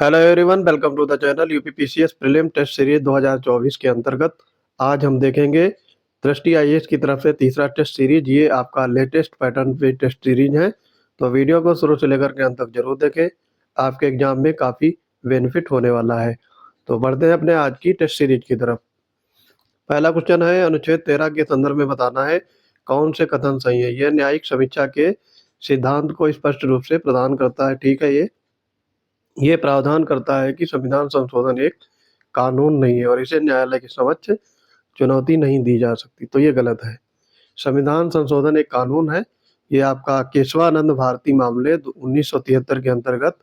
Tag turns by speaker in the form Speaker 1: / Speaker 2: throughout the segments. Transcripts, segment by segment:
Speaker 1: Hello everyone, welcome to the channel UPPCS prelim test series 2024 के अंतर्गत आज हम देखेंगे दृष्टि आईएएस की तरफ से तीसरा टेस्ट सीरीज। ये आपका लेटेस्ट पैटर्न पे टेस्ट सीरीज है, तो वीडियो को शुरू से लेकर के अंत तक जरूर देखें। आपके एग्जाम में काफ़ी बेनिफिट होने वाला है। तो बढ़ते हैं अपने आज की टेस्ट सीरीज की तरफ। पहला क्वेश्चन है, अनुच्छेद 13 के संदर्भ में बताना है कौन से कथन सही है। यह न्यायिक समीक्षा के सिद्धांत को स्पष्ट रूप से प्रदान करता है। ठीक है, ये प्रावधान करता है कि संविधान संशोधन एक कानून नहीं है और इसे न्यायालय के समक्ष चुनौती नहीं दी जा सकती। तो ये गलत है। संविधान संशोधन एक कानून है। ये आपका केशवानंद भारती मामले 1973 के अंतर्गत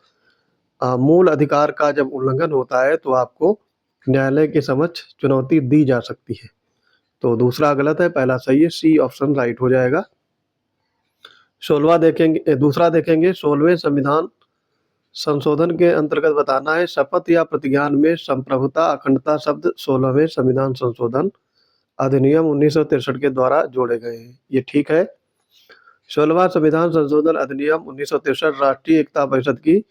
Speaker 1: मूल अधिकार का जब उल्लंघन होता है तो आपको न्यायालय के समक्ष चुनौती दी जा सकती है। तो दूसरा गलत है, पहला सही है, सी ऑप्शन राइट हो जाएगा। दूसरा देखेंगे 16वें संविधान संशोधन के अंतर्गत बताना है शपथ या प्रतिज्ञान में संप्रभुता अखंडता शब्द 16वें संविधान संशोधन अधिनियम 1963 के द्वारा जोड़े गए हैं। ये ठीक है। 16वां संविधान संशोधन अधिनियम 1963 राष्ट्रीय एकता परिषद की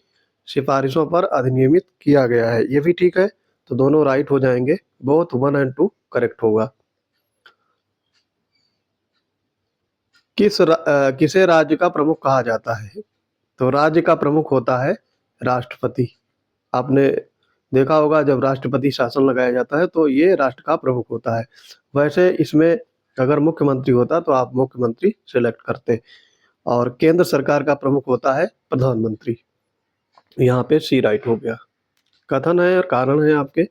Speaker 1: सिफारिशों पर अधिनियमित किया गया है। ये भी ठीक है, तो दोनों राइट हो जाएंगे। बोथ 1 और 2 करेक्ट होगा। किसे राज्य का प्रमुख कहा जाता है? तो राज्य का प्रमुख होता है राष्ट्रपति। आपने देखा होगा जब राष्ट्रपति शासन लगाया जाता है तो ये राष्ट्र का प्रमुख होता है। वैसे इसमें अगर मुख्यमंत्री होता तो आप मुख्यमंत्री सिलेक्ट करते, और केंद्र सरकार का प्रमुख होता है प्रधानमंत्री। यहाँ पे सी राइट हो गया। कथन है और कारण है आपके,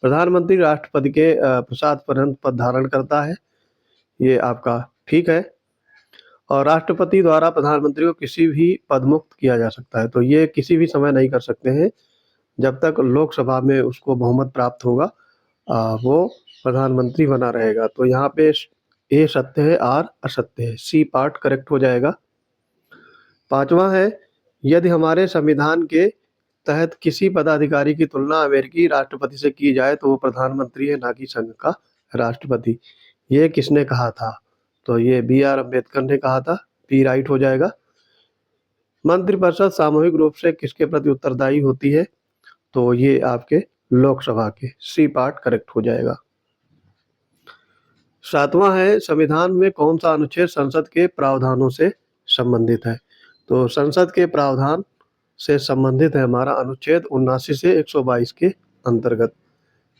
Speaker 1: प्रधानमंत्री राष्ट्रपति के प्रसाद पर्यंत पद धारण करता है। ये आपका ठीक है। और राष्ट्रपति द्वारा प्रधानमंत्री को किसी भी पद मुक्त किया जा सकता है, तो ये किसी भी समय नहीं कर सकते हैं। जब तक लोकसभा में उसको बहुमत प्राप्त होगा वो प्रधानमंत्री बना रहेगा। तो यहाँ पे ए सत्य है, आर असत्य है, सी पार्ट करेक्ट हो जाएगा। पांचवा है, यदि हमारे संविधान के तहत किसी पदाधिकारी की तुलना अमेरिकी राष्ट्रपति से की जाए तो वो प्रधानमंत्री है, ना कि संघ का राष्ट्रपति। ये किसने कहा था? तो ये बी.आर. अम्बेडकर ने कहा था। पी राइट हो जाएगा। मंत्रिपरिषद सामूहिक रूप से किसके प्रति उत्तरदायी होती है? तो ये आपके लोकसभा के, सी पार्ट करेक्ट हो जाएगा। सातवां है, संविधान में कौन सा अनुच्छेद संसद के प्रावधानों से संबंधित है? तो संसद के प्रावधान से संबंधित है हमारा अनुच्छेद 79 से 122 के अंतर्गत,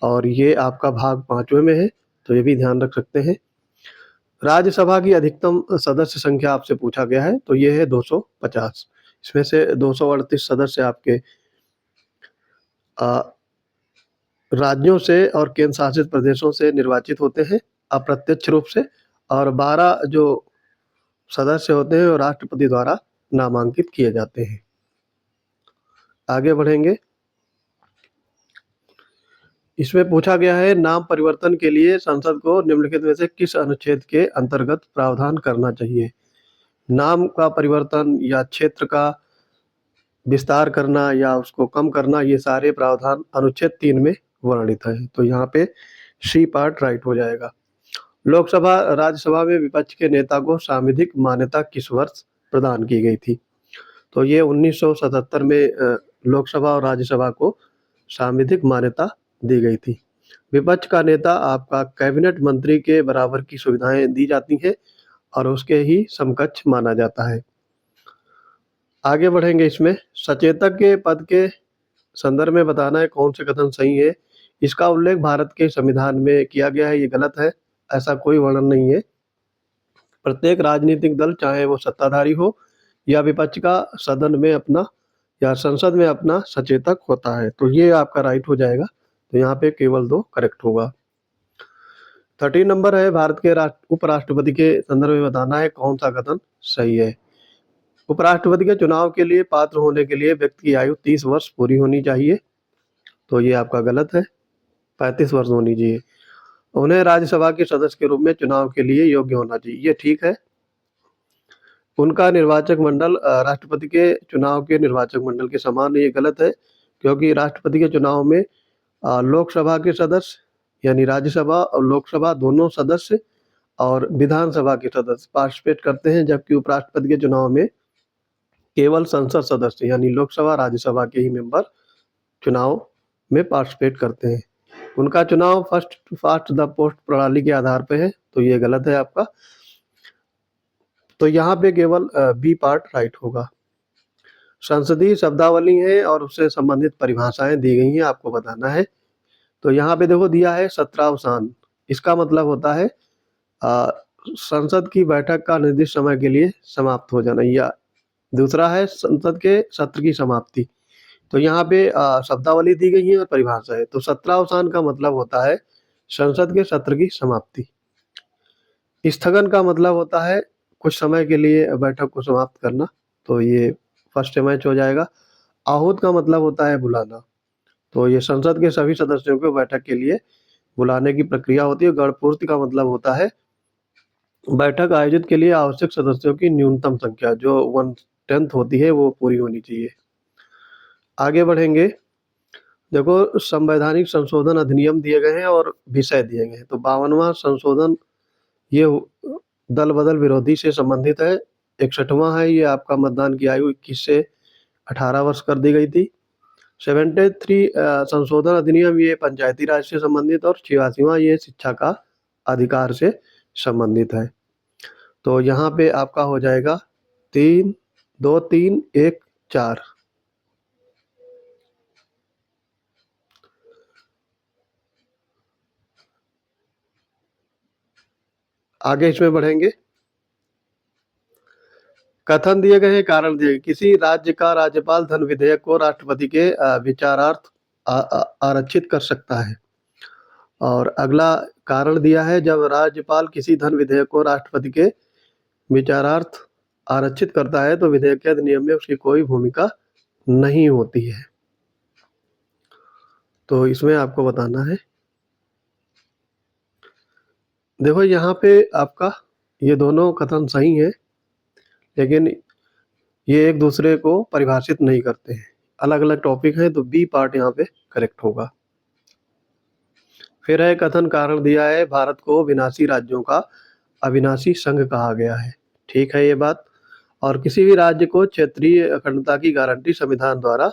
Speaker 1: और ये आपका भाग 5वें में है, तो ये भी ध्यान रख सकते हैं। राज्यसभा की अधिकतम सदस्य संख्या आपसे पूछा गया है, तो ये है 250। इसमें से 238 सदस्य आपके राज्यों से और केंद्र शासित प्रदेशों से निर्वाचित होते हैं अप्रत्यक्ष रूप से, और 12 जो सदस्य होते हैं वो राष्ट्रपति द्वारा नामांकित किए जाते हैं। आगे बढ़ेंगे। इसमें पूछा गया है नाम परिवर्तन के लिए संसद को निम्नलिखित में से किस अनुच्छेद के अंतर्गत प्रावधान करना चाहिए? नाम का परिवर्तन या क्षेत्र का विस्तार करना या उसको कम करना, ये सारे प्रावधान अनुच्छेद 3 में वर्णित है। तो यहाँ पे सी पार्ट राइट हो जाएगा। लोकसभा राज्यसभा में विपक्ष के नेता को सांविधिक मान्यता किस वर्ष प्रदान की गई थी? तो ये 1977 में लोकसभा और राज्यसभा को सांविधिक मान्यता दी गई थी। विपक्ष का नेता आपका कैबिनेट मंत्री के बराबर की सुविधाएं दी जाती हैं और उसके ही समकक्ष माना जाता है। आगे बढ़ेंगे। इसमें सचेतक के पद के संदर्भ में बताना है कौन से कथन सही है। इसका उल्लेख भारत के संविधान में किया गया है, ये गलत है। ऐसा कोई वर्णन नहीं है। प्रत्येक राजनीतिक दल, चाहे वो सत्ताधारी हो या विपक्ष का, सदन में अपना या संसद में अपना सचेतक होता है। तो ये आपका राइट हो जाएगा। तो यहाँ पे केवल 2 करेक्ट होगा। 13 नंबर है, भारत के उपराष्ट्रपति के संदर्भ में बताना है कौन सा कथन सही है। उपराष्ट्रपति के चुनाव के लिए पात्र होने के लिए व्यक्ति की आयु 30 वर्ष पूरी होनी चाहिए। तो ये आपका गलत है, 35 वर्ष होनी चाहिए। उन्हें राज्यसभा के सदस्य के रूप में चुनाव के लिए योग्य होना चाहिए। ये ठीक है। उनका निर्वाचक मंडल राष्ट्रपति के चुनाव के निर्वाचक मंडल के समान है। ये गलत है, क्योंकि राष्ट्रपति के चुनाव में लोकसभा के सदस्य यानी राज्यसभा और लोकसभा दोनों सदस्य और विधानसभा के सदस्य पार्टिसिपेट करते हैं, जबकि उपराष्ट्रपति के चुनाव में केवल संसद सदस्य यानी लोकसभा राज्यसभा के ही मेंबर चुनाव में पार्टिसिपेट करते हैं। उनका चुनाव फर्स्ट फास्ट द पोस्ट प्रणाली के आधार पे है, तो ये गलत है आपका। तो यहाँ पे केवल बी पार्ट राइट होगा। संसदीय शब्दावली है और उससे संबंधित परिभाषाएं दी गई हैं, आपको बताना है। तो यहाँ पे देखो दिया है सत्रावसान। इसका मतलब होता है संसद की बैठक का निर्दिष्ट समय के लिए समाप्त हो जाना, या दूसरा है संसद के सत्र की समाप्ति। तो यहाँ पे शब्दावली दी गई है और परिभाषा है। तो सत्रावसान का मतलब होता है संसद के सत्र की समाप्ति। स्थगन का मतलब होता है कुछ समय के लिए बैठक को समाप्त करना, तो ये फर्स्ट मैच हो जाएगा। आहूत का मतलब होता है बुलाना, तो ये संसद के सभी सदस्यों को बैठक के लिए बुलाने की प्रक्रिया होती है। गणपूर्ति का मतलब होता है बैठक आयोजित के लिए आवश्यक सदस्यों की न्यूनतम संख्या जो 1/10 होती है वो पूरी होनी चाहिए। आगे बढ़ेंगे। देखो संवैधानिक संशोधन अधिनियम दिए गए हैं और विषय दिए गए हैं। तो 52वां संशोधन ये दल बदल विरोधी से संबंधित है। 61वां है ये आपका मतदान की आयु 21 से 18 वर्ष कर दी गई थी। 73 संशोधन अधिनियम ये पंचायती राज से संबंधित, और 86वां ये शिक्षा का अधिकार से संबंधित है। तो यहाँ पे आपका हो जाएगा 3 2 3 1 4। आगे इसमें बढ़ेंगे। कथन दिए गए हैं, कारण दिए गए। किसी राज्य का राज्यपाल धन विधेयक को राष्ट्रपति के विचारार्थ आरक्षित कर सकता है। और अगला कारण दिया है, जब राज्यपाल किसी धन विधेयक को राष्ट्रपति के विचारार्थ आरक्षित करता है तो विधेयक के अधिनियम में उसकी कोई भूमिका नहीं होती है। तो इसमें आपको बताना है। देखो यहाँ पे आपका ये दोनों कथन सही है, लेकिन ये एक दूसरे को परिभाषित नहीं करते हैं, अलग अलग टॉपिक है। तो बी पार्ट यहाँ पे करेक्ट होगा। फिर है कथन कारण दिया है, भारत को विनाशी राज्यों का अविनाशी संघ कहा गया है। ठीक है ये बात। और किसी भी राज्य को क्षेत्रीय अखंडता की गारंटी संविधान द्वारा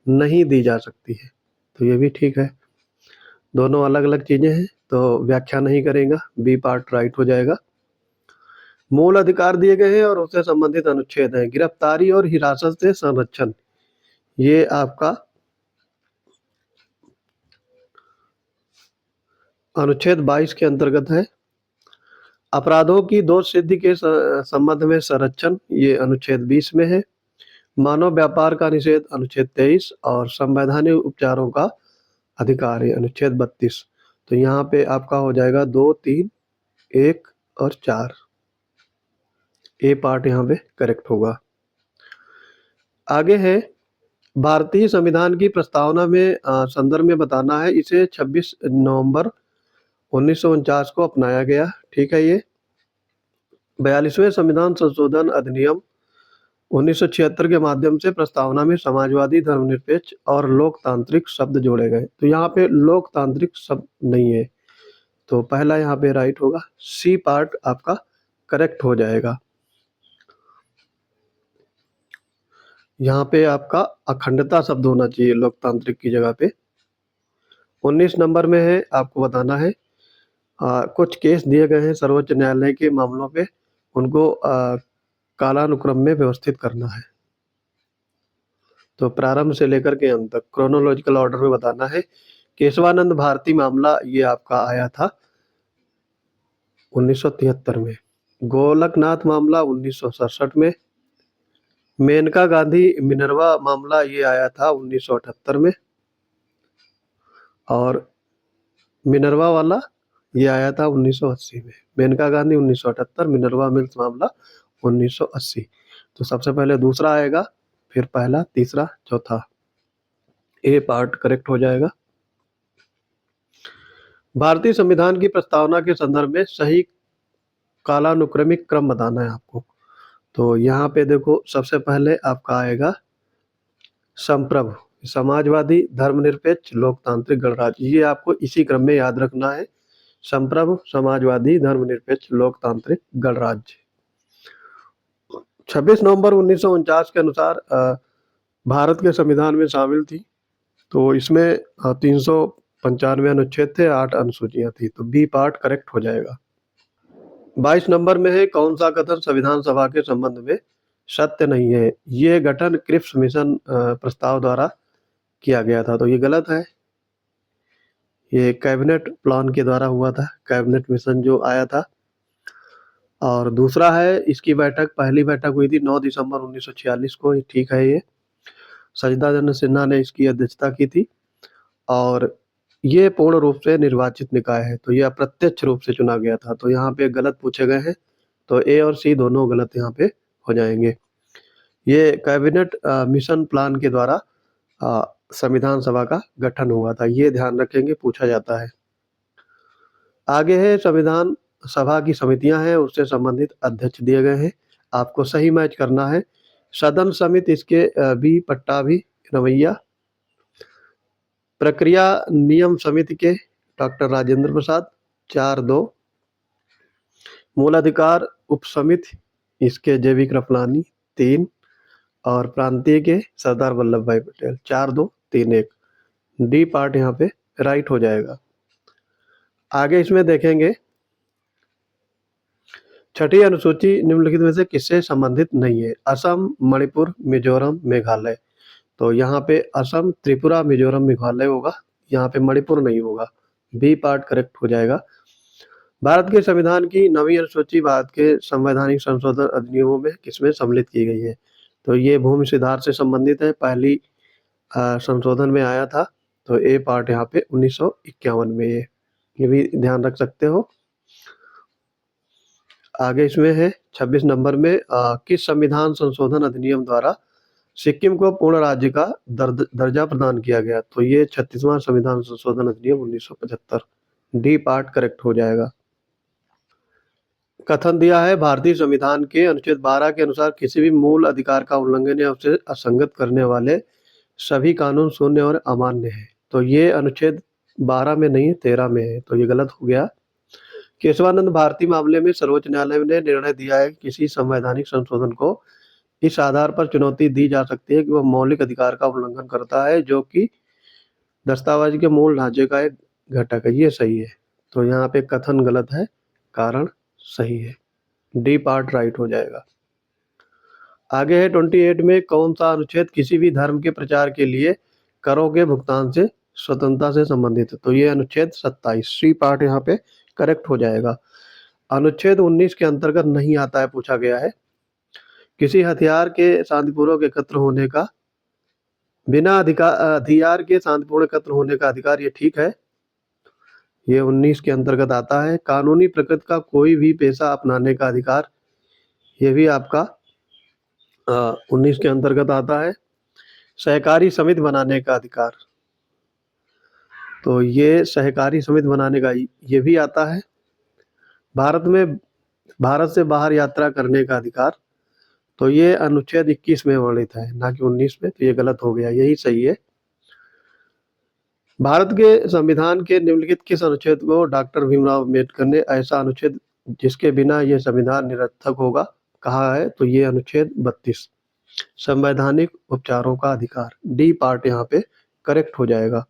Speaker 1: नहीं दी जा सकती है, तो ये भी ठीक है। दोनों अलग अलग चीजें हैं, तो व्याख्या नहीं करेगा, बी पार्ट राइट हो जाएगा। मूल अधिकार दिए गए हैं और उससे संबंधित अनुच्छेद हैं। गिरफ्तारी और हिरासत से संरक्षण, ये आपका अनुच्छेद 22 के अंतर्गत है। अपराधों की दोष सिद्धि के संबंध में संरक्षण, ये अनुच्छेद 20 में है। मानव व्यापार का निषेध अनुच्छेद 23, और संवैधानिक उपचारों का अधिकार है अनुच्छेद 32। तो यहाँ पे आपका हो जाएगा 2 3 1 और 4। ए पार्ट यहाँ पे करेक्ट होगा। आगे है भारतीय संविधान की प्रस्तावना में संदर्भ में बताना है। इसे 26 नवंबर 1949 को अपनाया गया। ठीक है। ये 42वें संविधान संशोधन अधिनियम 1976 के माध्यम से प्रस्तावना में समाजवादी, धर्मनिरपेक्ष और लोकतांत्रिक शब्द जोड़े गए। तो यहाँ पे लोकतांत्रिक शब्द नहीं है, तो पहला यहाँ पे राइट होगा। सी पार्ट आपका करेक्ट हो जाएगा। यहाँ पे आपका अखंडता शब्द होना चाहिए लोकतांत्रिक की जगह पे। 19 नंबर में है, आपको बताना है कुछ केस दिए गए हैं सर्वोच्च न्यायालय के मामलों पे, उनको कालानुक्रम में व्यवस्थित करना है। तो प्रारंभ से लेकर के अंत तक क्रोनोलॉजिकल ऑर्डर में बताना है। केशवानंद भारती मामला ये आपका आया था 1973 में। गोलकनाथ मामला 1967 में। मेनका गांधी मिनर्वा मामला ये आया था 1978 में। और मिनर्वा वाला ये आया था 1980 में। मेनका गांधी 1978, मिनर्वा मिल्स मामला 1980। तो सबसे पहले दूसरा आएगा, फिर पहला, तीसरा, चौथा। ए पार्ट करेक्ट हो जाएगा। भारतीय संविधान की प्रस्तावना के संदर्भ में सही कालानुक्रमिक क्रम बताना है आपको। तो यहाँ पे देखो सबसे पहले आपका आएगा संप्रभु, समाजवादी, धर्मनिरपेक्ष, लोकतांत्रिक, गणराज्य। ये आपको इसी क्रम में याद रखना है। संप्रभु, समाजवादी, धर्मनिरपेक्ष, लोकतांत्रिक, गणराज्य। 26 नवंबर 1949 के अनुसार भारत के संविधान में शामिल थी। तो इसमें 395 अनुच्छेद थे, 8 अनुसूचियाँ थी, तो बी पार्ट करेक्ट हो जाएगा। 22 नंबर में है, कौन सा कथन संविधान सभा के संबंध में सत्य नहीं है? ये गठन क्रिप्स मिशन प्रस्ताव द्वारा किया गया था, तो ये गलत है। ये कैबिनेट प्लान के द्वारा हुआ था, कैबिनेट मिशन जो आया था। और दूसरा है, इसकी पहली बैठक हुई थी 9 दिसंबर 1946 को, ठीक है ये। सचिदानंद सिन्हा ने इसकी अध्यक्षता की थी और ये पूर्ण रूप से निर्वाचित निकाय है, तो ये अप्रत्यक्ष रूप से चुना गया था। तो यहाँ पे गलत पूछे गए हैं, तो ए और सी दोनों गलत यहाँ पे हो जाएंगे। ये कैबिनेट मिशन प्लान के द्वारा संविधान सभा का गठन हुआ था, ये ध्यान रखेंगे, पूछा जाता है। आगे है, संविधान सभा की समितियां हैं, उससे संबंधित अध्यक्ष दिए गए हैं, आपको सही मैच करना है। सदन समिति, इसके बी पट्टाभी रमैया। प्रक्रिया नियम समिति के डॉक्टर राजेंद्र प्रसाद, 4-2। मूलाधिकार उपसमिति, इसके जेबी कृपलानी, 3। और प्रांतीय के सरदार वल्लभ भाई पटेल, 4-2-3-1। डी पार्ट यहाँ पे राइट हो जाएगा। आगे इसमें देखेंगे, छठी अनुसूची निम्नलिखित में से किससे संबंधित नहीं है? असम, मणिपुर, मिजोरम, मेघालय। तो यहाँ पे असम, त्रिपुरा, मिजोरम, मेघालय होगा, यहाँ पे मणिपुर नहीं होगा। बी पार्ट करेक्ट हो जाएगा। भारत के संविधान की 9वीं अनुसूची भारत के संवैधानिक संशोधन अधिनियमों में किसमें सम्मिलित की गई है? तो ये भूमि सुधार से संबंधित है, पहली संशोधन में आया था, तो ए पार्ट यहाँ पे 1951 में ये भी ध्यान रख सकते हो। आगे इसमें है 26 नंबर में, किस संविधान संशोधन अधिनियम द्वारा सिक्किम को पूर्ण राज्य का दर्जा प्रदान किया गया? तो ये 36वां संविधान संशोधन अधिनियम 1975। डी पार्ट करेक्ट हो जाएगा। कथन दिया है, भारतीय संविधान के अनुच्छेद 12 के अनुसार किसी भी मूल अधिकार का उल्लंघन या उसे असंगत करने वाले सभी कानून शून्य और अमान्य है। तो ये अनुच्छेद 12 में नहीं, 13 में है, तो ये गलत हो गया। केशवानंद भारती मामले में सर्वोच्च न्यायालय ने निर्णय दिया है कि किसी संवैधानिक संशोधन को इस आधार पर चुनौती दी जा सकती है कि वह मौलिक अधिकार का उल्लंघन करता है, जो कि दस्तावेज के मूल ढांचे का एक घटक है। ये सही है, तो यहाँ पे कथन गलत है, कारण सही है। डी पार्ट राइट हो जाएगा। आगे है 28 में, कौन सा अनुच्छेद किसी भी धर्म के प्रचार के लिए करों के भुगतान से स्वतंत्रता से संबंधित है? तो ये अनुच्छेद 27। सी पार्ट यहाँ पे करेक्ट हो जाएगा। अनुच्छेद 19 के अंतर्गत नहीं आता है, पूछा गया है। किसी हथियार के शांतिपूर्वक एकत्र होने का बिना हथियार के शांतिपूर्ण एकत्र होने का अधिकार, ये ठीक है, ये 19 के अंतर्गत आता है। कानूनी प्रकृति का कोई भी पेशा अपनाने का अधिकार, ये भी आपका 19 के अंतर्गत आता है। सहकारी समिति बनाने का अधिकार, तो ये सहकारी समिति बनाने का ये भी आता है। भारत से बाहर यात्रा करने का अधिकार, तो ये अनुच्छेद 21 में वर्णित है, ना कि 19 में, तो ये गलत हो गया, यही सही है। भारत के संविधान के निम्नलिखित किस अनुच्छेद को डॉक्टर भीमराव अम्बेडकर ने ऐसा अनुच्छेद जिसके बिना यह संविधान निरर्थक होगा कहा है? तो ये अनुच्छेद 32, संवैधानिक उपचारों का अधिकार। डी पार्ट यहाँ पे करेक्ट हो जाएगा।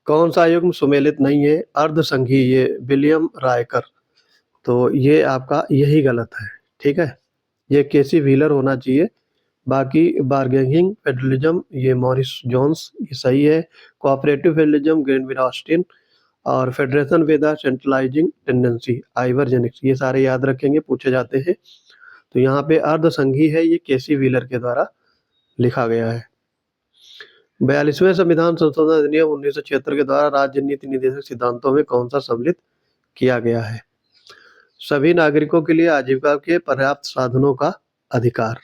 Speaker 1: कौन सा युग्म सुमेलित नहीं है? अर्धसंघी, ये विलियम रायकर, तो ये आपका यही गलत है, ठीक है, ये केसी व्हीलर होना चाहिए। बाकी बार्गेनिंग फेडरलिज्म, ये मॉरिस जोन्स, ये सही है। कोऑपरेटिव फेडरलिज्म ग्रेनविल ऑस्टिन, और federation with the centralising tendency Ivor Jennings, ये सारे याद रखेंगे, पूछे जाते हैं। तो यहाँ पे अर्धसंघी है, ये केसी व्हीलर के द्वारा लिखा गया है। 42वें संविधान संशोधन अधिनियम 1976 के द्वारा राज्य नीति निर्देशक सिद्धांतों में कौन सा सम्मिलित किया गया है? सभी नागरिकों के लिए आजीविका के पर्याप्त साधनों का अधिकार,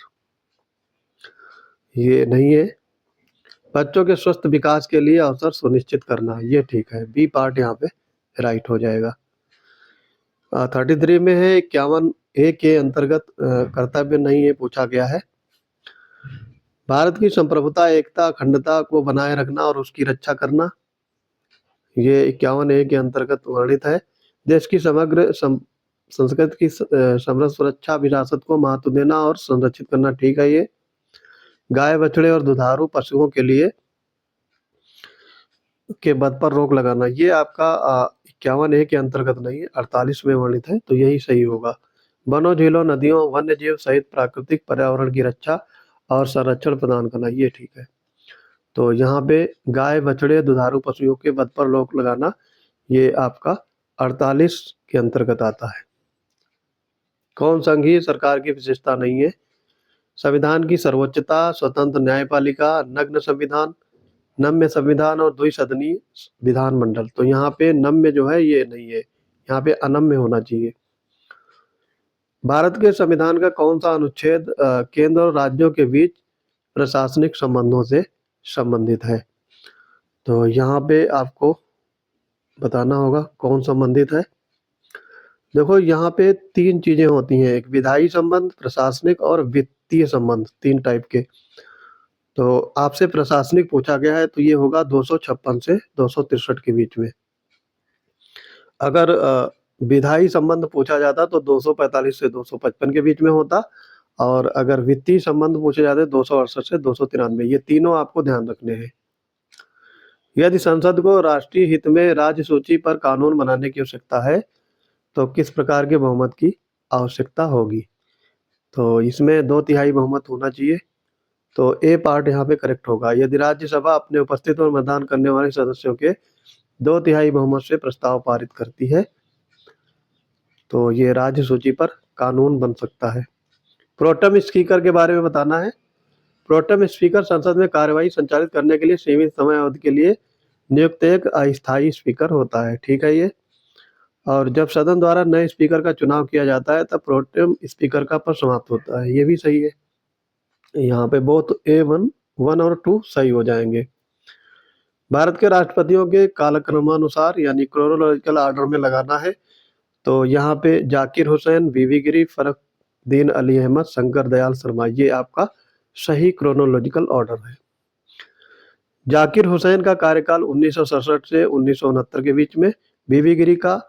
Speaker 1: ये नहीं है। बच्चों के स्वस्थ विकास के लिए अवसर सुनिश्चित करना, ये ठीक है, बी पार्ट यहाँ पे राइट हो जाएगा। 33 में है, 51A के अंतर्गत कर्तव्य नहीं है, पूछा गया है। भारत की संप्रभुता, एकता, अखंडता को बनाए रखना और उसकी रक्षा करना, ये 51A के अंतर्गत वर्णित है। देश की समग्र संस्कृति की समृद्ध सुरक्षा, विरासत को महत्व देना और संरक्षित करना, ठीक है ये। गाय, बछड़े और दुधारू पशुओं के लिए के पद पर रोक लगाना, ये आपका 51A के अंतर्गत नहीं है, 48 में वर्णित है, तो यही सही होगा। वनों, झीलों, नदियों, वन्य जीव सहित प्राकृतिक पर्यावरण की रक्षा और संरक्षण प्रदान करना, ये ठीक है। तो यहाँ पे गाय, बछड़े, दुधारू पशुओं के वध पर रोक लगाना, ये आपका 48 के अंतर्गत आता है। कौन संघीय सरकार की विशेषता नहीं है? संविधान की सर्वोच्चता, स्वतंत्र न्यायपालिका, नग्न संविधान, नम्य संविधान और द्विसदनीय विधानमंडल। तो यहाँ पे नम्य जो है ये नहीं है, यहाँ पे अनम्य होना चाहिए। भारत के संविधान का कौन सा अनुच्छेद केंद्र और राज्यों के बीच प्रशासनिक संबंधों से संबंधित है? तो यहाँ पे आपको बताना होगा कौन संबंधित है। देखो यहाँ पे 3 चीजें होती हैं, एक विधायी संबंध, प्रशासनिक और वित्तीय संबंध, 3 टाइप के। तो आपसे प्रशासनिक पूछा गया है, तो ये होगा 256 से 263 के बीच में। अगर विधायी संबंध पूछा जाता तो 245 से 255 के बीच में होता, और अगर वित्तीय संबंध पूछे जाते 268 से 293, ये तीनों आपको ध्यान रखने हैं। यदि संसद को राष्ट्रीय हित में राज्य सूची पर कानून बनाने की आवश्यकता है, तो किस प्रकार के बहुमत की आवश्यकता होगी? तो इसमें 2/3 बहुमत होना चाहिए, तो ए पार्ट यहाँ पे करेक्ट होगा। यदि राज्यसभा अपने उपस्थित और मतदान करने वाले सदस्यों के 2/3 बहुमत से प्रस्ताव पारित करती है, तो ये राज्य सूची पर कानून बन सकता है। प्रोटेम स्पीकर के बारे में बताना है। प्रोटेम स्पीकर संसद में कार्यवाही संचालित करने के लिए सीमित समय अवधि के लिए नियुक्त एक अस्थायी स्पीकर होता है, ठीक है ये। और जब सदन द्वारा नए स्पीकर का चुनाव किया जाता है तब प्रोटेम स्पीकर का पद समाप्त होता है, ये भी सही है। यहाँ पे बोथ A1 और 2 सही हो जाएंगे। भारत के राष्ट्रपतियों के कालक्रमानुसार यानी क्रोनोलॉजिकल ऑर्डर में लगाना है, तो यहाँ पे जाकिर हुसैन, बीबी गिरी, फखरुद्दीन अली अहमद, शंकर दयाल शर्मा, ये आपका सही क्रोनोलॉजिकल ऑर्डर है। जाकिर हुसैन का कार्यकाल 1967 से 1969 के बीच में, बीबी गिरी का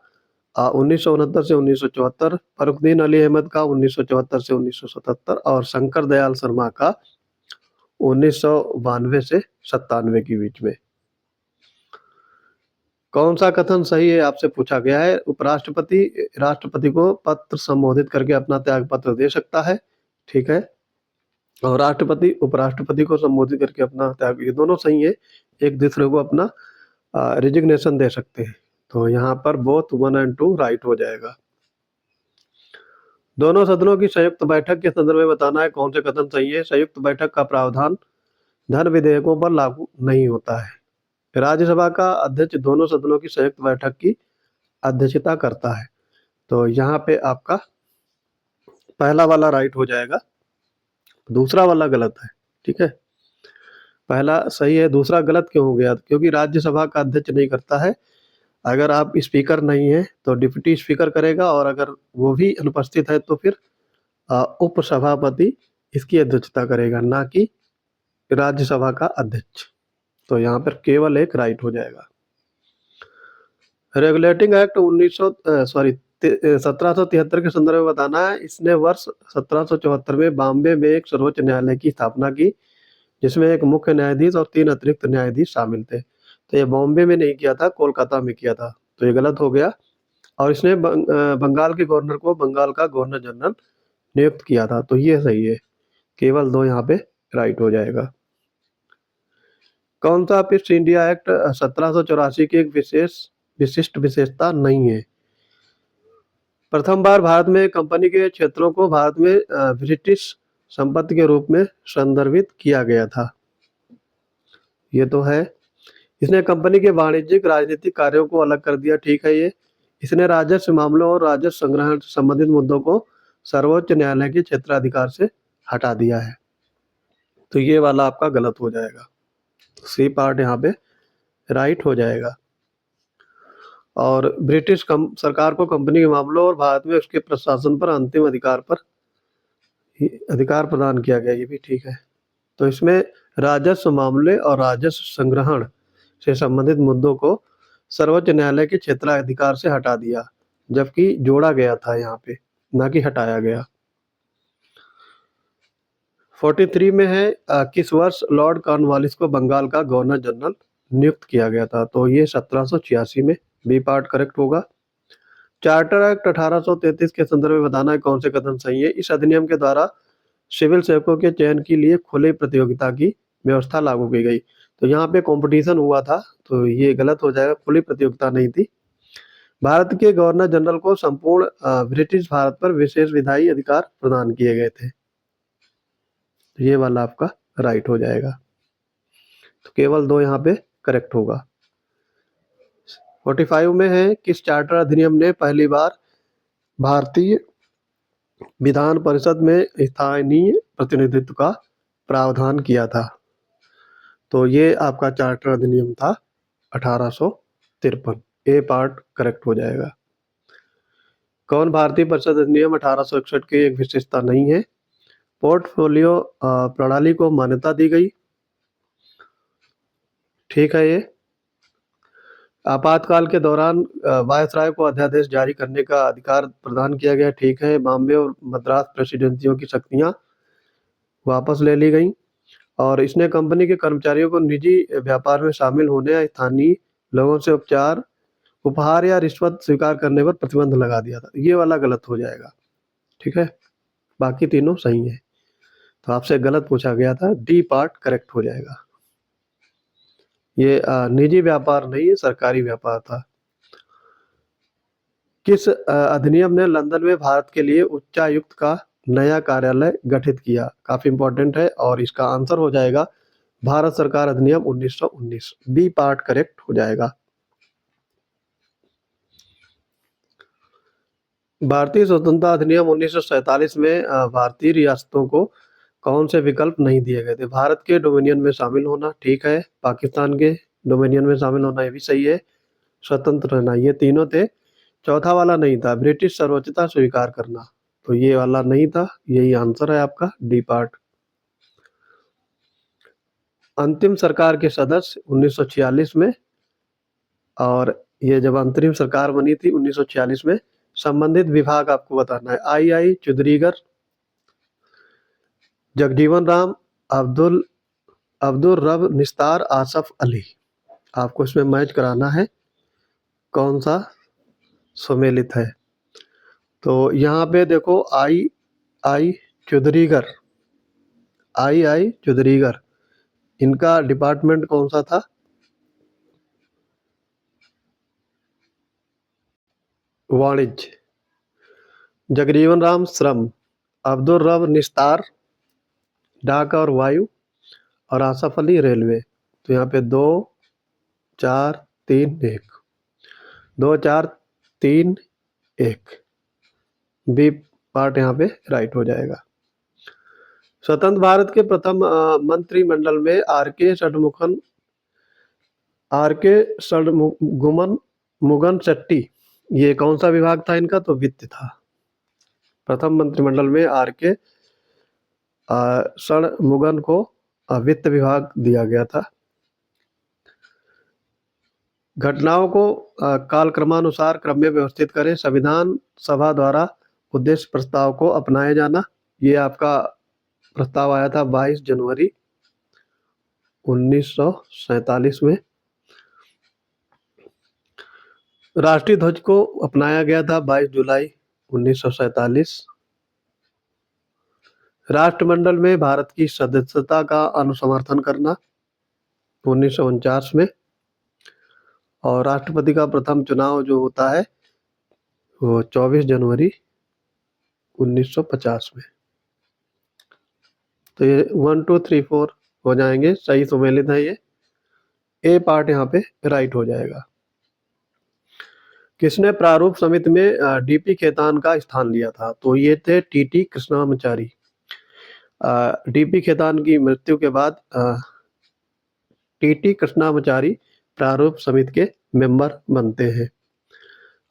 Speaker 1: 1969 से 1974, फखरुद्दीन अली अहमद का 1974 से 1977 और शंकर दयाल शर्मा का 1992 से 97 के बीच में। कौन सा कथन सही है आपसे पूछा गया है? उपराष्ट्रपति राष्ट्रपति को पत्र संबोधित करके अपना त्याग पत्र दे सकता है, ठीक है। और राष्ट्रपति उपराष्ट्रपति को संबोधित करके अपना त्याग, ये दोनों सही है, एक दूसरे को अपना रिजिग्नेशन दे सकते हैं। तो यहाँ पर बोथ 1 और 2 राइट हो जाएगा। दोनों सदनों की संयुक्त बैठक के संदर्भ में बताना है कौन से कथन सही है। संयुक्त बैठक का प्रावधान धन विधेयकों पर लागू नहीं होता है। राज्यसभा का अध्यक्ष दोनों सदनों की संयुक्त बैठक की अध्यक्षता करता है, तो यहाँ पे आपका पहला वाला राइट हो जाएगा, दूसरा वाला गलत है, ठीक है। पहला सही है, दूसरा गलत क्यों हो गया? क्योंकि राज्यसभा का अध्यक्ष नहीं करता है। अगर आप स्पीकर नहीं है तो डिप्टी स्पीकर करेगा, और अगर वो भी अनुपस्थित है तो फिर उपसभापति इसकी अध्यक्षता करेगा, ना कि राज्यसभा का अध्यक्ष। तो यहाँ पर केवल एक राइट हो जाएगा। रेगुलेटिंग एक्ट 1773 के संदर्भ में बताना है। इसने वर्ष 1774 में बॉम्बे में एक सर्वोच्च न्यायालय की स्थापना की, जिसमें एक मुख्य न्यायाधीश और 3 अतिरिक्त न्यायाधीश शामिल थे। तो ये बॉम्बे में नहीं किया था, कोलकाता में किया था, तो ये गलत हो गया। और इसने बंगाल के गवर्नर को बंगाल का गवर्नर जनरल नियुक्त किया था, तो ये सही है, केवल 2 यहाँ पे राइट हो जाएगा। कौन सा ईस्ट इंडिया एक्ट 1784 की एक विशिष्ट विशेषता नहीं है? प्रथम बार भारत में कंपनी के क्षेत्रों को भारत में ब्रिटिश संपत्ति के रूप में संदर्भित किया गया था, ये तो है। इसने कंपनी के वाणिज्यिक राजनीतिक कार्यों को अलग कर दिया, ठीक है ये। इसने राजस्व मामलों और राजस्व संग्रहण से संबंधित मुद्दों को सर्वोच्च न्यायालय के क्षेत्राधिकार से हटा दिया है, तो ये वाला आपका गलत हो जाएगा, सी पार्ट यहाँ पे राइट हो जाएगा। और ब्रिटिश सरकार को कंपनी के मामलों और भारत में उसके प्रशासन पर अंतिम अधिकार प्रदान किया गया, ये भी ठीक है। तो इसमें राजस्व मामले और राजस्व संग्रहण से संबंधित मुद्दों को सर्वोच्च न्यायालय के क्षेत्राधिकार से हटा दिया, जबकि जोड़ा गया था यहाँ पे, ना कि हटाया गया। 43 में है किस वर्ष लॉर्ड कॉर्नवालिस को बंगाल का गवर्नर जनरल नियुक्त किया गया था? तो ये 1786 में, बी पार्ट करेक्ट होगा। चार्टर एक्ट 1833 के संदर्भ में बताना है कौन से कथन सही है। इस अधिनियम के द्वारा सिविल सेवकों के चयन के लिए खुली प्रतियोगिता की व्यवस्था लागू की गई। तो यहाँ पे कंपटीशन हुआ था, तो ये गलत हो जाएगा, खुली प्रतियोगिता नहीं थी। भारत के गवर्नर जनरल को संपूर्ण ब्रिटिश भारत पर विशेष विधायी अधिकार प्रदान किए गए थे। तो ये वाला आपका राइट हो जाएगा। तो केवल 2 यहाँ पे करेक्ट होगा। 45 में है, किस चार्टर अधिनियम ने पहली बार भारतीय विधान परिषद में स्थानीय प्रतिनिधित्व का प्रावधान किया था? तो ये आपका चार्टर अधिनियम था 1853। ए पार्ट करेक्ट हो जाएगा। कौन भारतीय परिषद अधिनियम 1861 की एक विशेषता नहीं है? पोर्टफोलियो प्रणाली को मान्यता दी गई, ठीक है। ये आपातकाल के दौरान वायसराय को अध्यादेश जारी करने का अधिकार प्रदान किया गया, ठीक है। बॉम्बे और मद्रास प्रेसिडेंसियों की शक्तियां वापस ले ली गई, और इसने कंपनी के कर्मचारियों को निजी व्यापार में शामिल होने या स्थानीय लोगों से उपहार या रिश्वत स्वीकार करने पर प्रतिबंध लगा दिया था। ये वाला गलत हो जाएगा, ठीक है। बाकी तीनों सही है। तो आपसे गलत पूछा गया था, डी पार्ट करेक्ट हो जाएगा। ये निजी व्यापार नहीं है, सरकारी व्यापार था। किस अधिनियम ने लंदन में भारत के लिए उच्चायुक्त का नया कार्यालय गठित किया? काफी इंपॉर्टेंट है, और इसका आंसर हो जाएगा भारत सरकार अधिनियम 1919। बी पार्ट करेक्ट हो जाएगा। भारतीय स्वतंत्रता अधिनियम 1947 में भारतीय रियासतों को कौन से विकल्प नहीं दिए गए थे? भारत के डोमिनियन में शामिल होना, ठीक है। पाकिस्तान के डोमिनियन में शामिल होना, ये भी सही है। स्वतंत्र रहना, ये तीनों थे। चौथा वाला नहीं था, ब्रिटिश सर्वोच्चता स्वीकार करना, तो ये वाला नहीं था। यही आंसर है आपका, डी पार्ट। अंतिम सरकार के सदस्य 1946 में, और ये जब अंतरिम सरकार बनी थी 1946 में, संबंधित विभाग आपको बताना है। आई चौधरीगर, जगजीवन राम, अब्दुल रब निस्तार, आसफ अली। आपको इसमें मैच कराना है कौन सा सुमेलित है। तो यहाँ पे देखो, आई चौधरीगर, चौधरीगर, इनका डिपार्टमेंट कौन सा था? वाणिज्य। जगजीवन राम श्रम, अब्दुल रब निस्तार डाक और वायु, और आसफ अली रेलवे। तो यहाँ पे 2 4 3 1, 2 4 3 1, बी पार्ट यहाँ पे राइट हो जाएगा। स्वतंत्र भारत के प्रथम मंत्रिमंडल में आर के षणमुगम मुगन शेट्टी, ये कौन सा विभाग था इनका? तो वित्त था। प्रथम मंत्रिमंडल में आर के षणमुगम को वित्त विभाग दिया गया था। घटनाओं को कालक्रमानुसार क्रम में व्यवस्थित करें। संविधान सभा द्वारा उद्देश्य प्रस्ताव को अपनाया जाना, ये आपका प्रस्ताव आया था 22 जनवरी 1947 में। राष्ट्रीय ध्वज को अपनाया गया था 22 जुलाई 1947। राष्ट्रमंडल में भारत की सदस्यता का अनुसमर्थन करना 1949 में। और राष्ट्रपति का प्रथम चुनाव जो होता है वो 24 जनवरी 1950 में। तो ये 1 2 3 4 हो जाएंगे, सही सुमेलित है ये। ए पार्ट यहाँ पे राइट हो जाएगा। किसने प्रारूप समिति में डीपी खेतान का स्थान लिया था? तो ये थे टीटी कृष्णामाचारी। डीपी खेतान की मृत्यु के बाद टीटी कृष्णामाचारी प्रारूप समिति के मेंबर बनते हैं।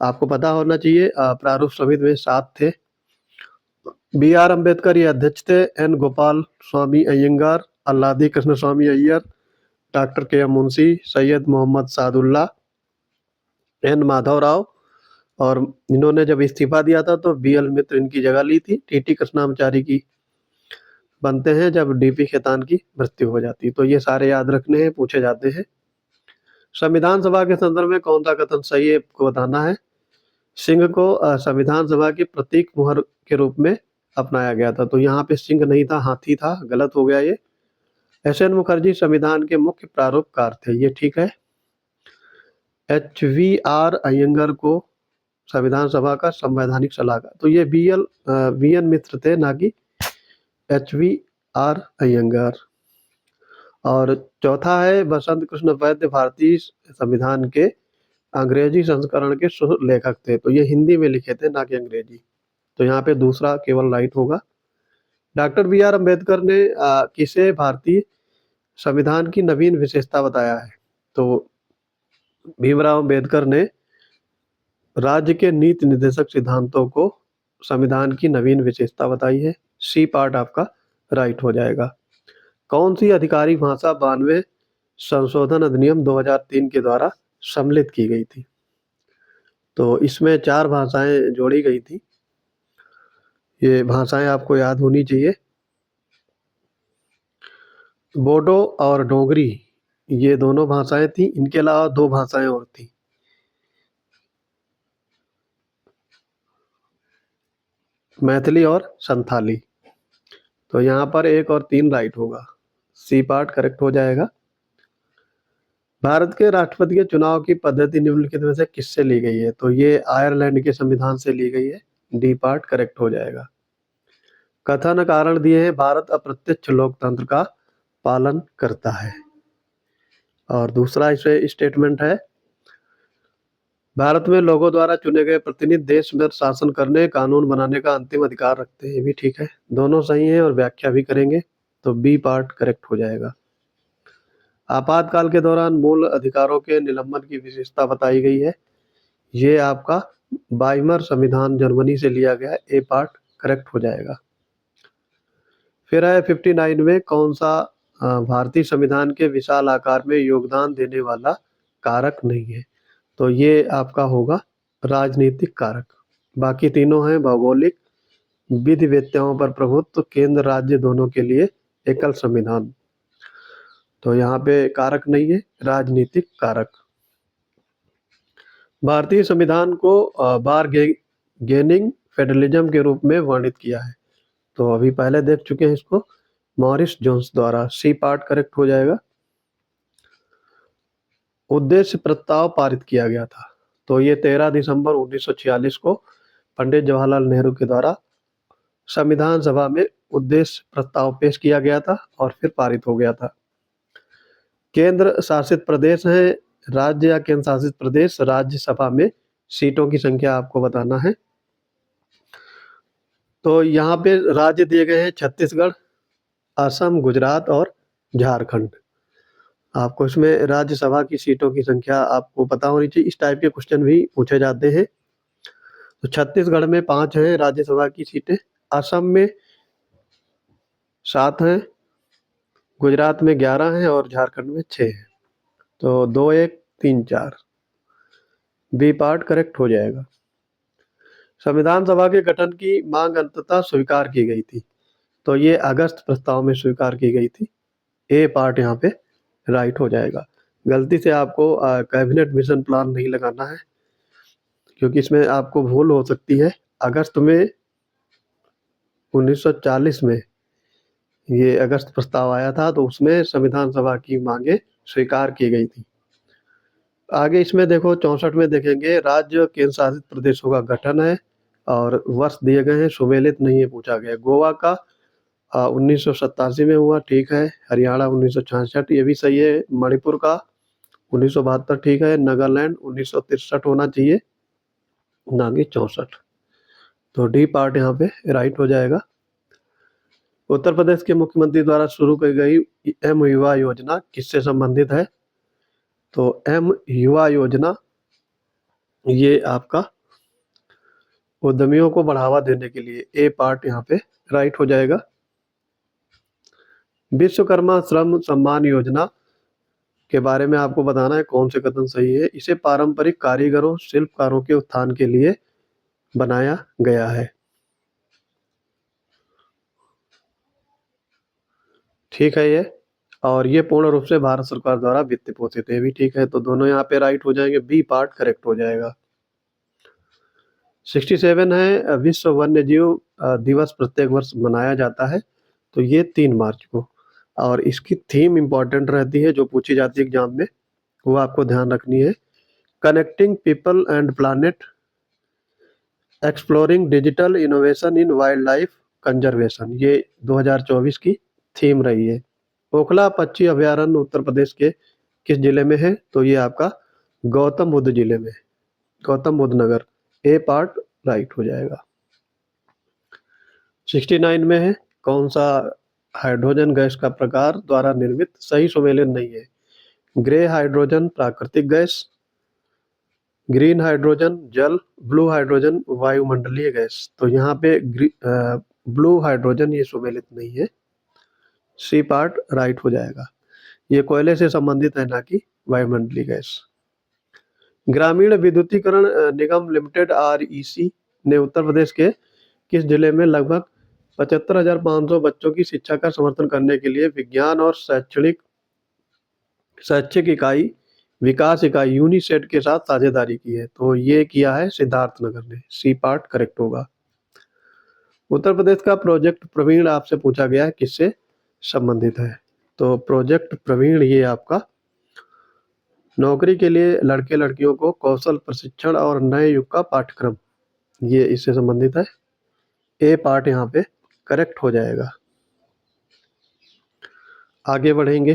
Speaker 1: आपको पता होना चाहिए, प्रारूप समिति में 7 थे। बी आर अम्बेडकर ये अध्यक्ष थे, एन गोपाल स्वामी अयंगार, अल्लादी कृष्ण स्वामी अय्यर, डॉक्टर के एम मुंशी, सैयद मोहम्मद सादुल्ला, एन माधव राव, और इन्होंने जब इस्तीफा दिया था तो बी एल मित्र इनकी जगह ली थी। टीटी कृष्णामाचारी की बनते हैं जब डीपी खेतान की मृत्यु हो जाती है। तो ये सारे याद रखने हैं, पूछे जाते हैं। संविधान सभा के संदर्भ में कौन सा कथन सही है आपको बताना है। सिंह को संविधान सभा के प्रतीक मुहर के रूप में अपनाया गया था। तो यहाँ पे सिंह नहीं था, हाथी था, गलत हो गया ये। एस.एन. मुखर्जी संविधान के मुख्य प्रारूपकार थे, ये ठीक है। एच.वी.आर. अयंगर को संविधान सभा का संवैधानिक सलाहकार, तो ये वी.एन. मित्र थे, ना कि एच.वी.आर. अयंगर। और चौथा है बसंत कृष्ण वैद्य भारतीय संविधान के अंग्रेजी संस्करण के लेखक थे। तो ये हिंदी में लिखे थे, ना कि अंग्रेजी। तो यहाँ पे दूसरा केवल राइट होगा। डॉक्टर बी आर अम्बेडकर ने किसे भारतीय संविधान की नवीन विशेषता बताया है। तो भीमराव अम्बेडकर ने राज्य के नीति निर्देशक सिद्धांतों को संविधान की नवीन विशेषता बताई है। सी पार्ट आपका राइट हो जाएगा। कौन सी आधिकारिक भाषा 92 संशोधन अधिनियम 2003 के द्वारा सम्मिलित की गई थी। तो इसमें 4 भाषाएं जोड़ी गई थी। ये भाषाएं आपको याद होनी चाहिए। बोडो और डोगरी, ये दोनों भाषाएं थी। इनके अलावा 2 भाषाएं और थी, मैथिली और संथाली। तो यहाँ पर 1 और 3 राइट होगा, सी पार्ट करेक्ट हो जाएगा। भारत के राष्ट्रपति के चुनाव की पद्धति निम्नलिखित में से किससे ली गई है। तो ये आयरलैंड के संविधान से ली गई है, डी पार्ट करेक्ट हो जाएगा। कथन कारण दिए हैं, भारत अप्रत्यक्ष लोकतंत्र का पालन करता है। और दूसरा इसे स्टेटमेंट है, भारत में लोगों द्वारा चुने गए प्रतिनिधि देश में शासन करने, कानून बनाने का अंतिम अधिकार रखते हैं। ये भी ठीक है, दोनों सही हैं और व्याख्या भी करेंगे। तो बी पार्ट करेक्ट हो जाएगा। आपातकाल के दौरान मूल अधिकारों के निलंबन की विशेषता बताई गई है। ये आपका वाइमर संविधान जर्मनी से लिया गया है, ए पार्ट करेक्ट हो जाएगा। फिर है 59 में कौन सा भारतीय संविधान के विशाल आकार में योगदान देने वाला कारक नहीं है। तो ये आपका होगा राजनीतिक कारक। बाकी तीनों हैं भौगोलिक, विधि व्यत्ययों पर प्रभुत्व, केंद्र राज्य दोनों के लिए एकल संविधान। तो यहाँ पे कारक नहीं है, राजनीतिक कारक। भारतीय संविधान को बारगेनिंग फेडरलिज्म के रूप में वर्णित किया है। तो अभी पहले देख चुके हैं इसको, मॉरिस जोन्स द्वारा। सी पार्ट करेक्ट हो जाएगा। उद्देश्य प्रस्ताव पारित किया गया था। तो ये 13 दिसंबर 1946 को पंडित जवाहरलाल नेहरू के द्वारा संविधान सभा में उद्देश्य प्रस्ताव पेश किया गया था और फिर पारित हो गया था। केंद्र शासित प्रदेश है, राज्य या केंद्र शासित प्रदेश, राज्यसभा में सीटों की संख्या आपको बताना है। तो यहाँ पे राज्य दिए गए हैं छत्तीसगढ़, असम, गुजरात और झारखंड। आपको इसमें राज्यसभा की सीटों की संख्या आपको पता होनी चाहिए, इस टाइप के क्वेश्चन भी पूछे जाते हैं। तो छत्तीसगढ़ में 5 हैं राज्यसभा की सीटें, असम में 7 हैं, गुजरात में 11 हैं और झारखंड में 6 हैं। तो 2, 1, 3, 4 बी पार्ट करेक्ट हो जाएगा। संविधान सभा के गठन की मांग अंततः स्वीकार की गई थी। तो ये अगस्त प्रस्ताव में स्वीकार की गई थी, ए पार्ट यहाँ पे राइट हो जाएगा। गलती से आपको कैबिनेट मिशन प्लान नहीं लगाना है, क्योंकि इसमें आपको भूल हो सकती है। अगस्त में 1940 में ये अगस्त प्रस्ताव आया था, तो उसमें संविधान सभा की मांगे स्वीकार की गई थी। आगे इसमें देखो 64 में देखेंगे, राज्य केंद्र शासित प्रदेशों का गठन है और वर्ष दिए गए हैं, सुमेलित नहीं है पूछा गया। गोवा का 1987 में हुआ, ठीक है। हरियाणा 1966, ये भी सही है। मणिपुर का 1972, ठीक है। नागालैंड 1963 होना चाहिए, ना कि 64। तो डी पार्ट यहाँ पे राइट हो जाएगा। उत्तर प्रदेश के मुख्यमंत्री द्वारा शुरू की गई एम युवा योजना किससे संबंधित है। तो एम युवा योजना ये आपका उद्यमियों को बढ़ावा देने के लिए, ए पार्ट यहाँ पे राइट हो जाएगा। विश्वकर्मा श्रम सम्मान योजना के बारे में आपको बताना है कौन से कथन सही है। इसे पारंपरिक कारीगरों, शिल्पकारों के उत्थान के लिए बनाया गया है, ठीक है ये। और ये पूर्ण रूप से भारत सरकार द्वारा वित्त पोषित है, भी ठीक है, तो दोनों यहाँ पे राइट हो जाएंगे, बी पार्ट करेक्ट हो जाएगा। 67 है विश्व वन्य जीव दिवस प्रत्येक वर्ष मनाया जाता है, तो ये 3 मार्च को। और इसकी थीम इंपॉर्टेंट रहती है जो पूछी जाती है एग्जाम में, वो आपको ध्यान रखनी है। Connecting people and planet, exploring digital innovation in wild life conservation, ये 2024 की थीम रही है। ओखला पक्षी अभयारण्य उत्तर प्रदेश के किस जिले में है? तो ये आपका गौतम बुद्ध जिले में, गौतम बुद्ध नगर, ए पार्ट राइट हो जाएगा। 69 में है कौन सा हाइड्रोजन गैस का प्रकार द्वारा निर्मित सही सुमेलित नहीं है? ग्रे हाइड्रोजन प्राकृतिक गैस, ग्रीन हाइड्रोजन जल, ब्लू हाइड्रोजन वायुमंडलीय गैस, तो यहाँ पे ब्लू हाइड्रोजन ये सुमेलित नहीं है, सी पार्ट राइट हो जाएगा। ये कोयले से संबंधित है, ना कि वायुमंडलीय गैस। ग्रामीण विद्युतीकरण निगम लिमिटेड REC ने उत्तर प्रदेश के किस जिले में लगभग 75,500 बच्चों की शिक्षा का समर्थन करने के लिए विज्ञान और शैक्षिक इकाई विकास इकाई यूनिसेट के साथ साझेदारी की है? तो ये किया है सिद्धार्थनगर ने, सी पार्ट करेक्ट होगा। उत्तर प्रदेश का प्रोजेक्ट प्रवीण आपसे पूछा गया है, किससे संबंधित है? तो प्रोजेक्ट प्रवीण ये आपका नौकरी के लिए लड़के लड़कियों को कौशल प्रशिक्षण और नए युग का पाठ्यक्रम, ये इससे संबंधित है, ए पार्ट यहाँ पे करेक्ट हो जाएगा। आगे बढ़ेंगे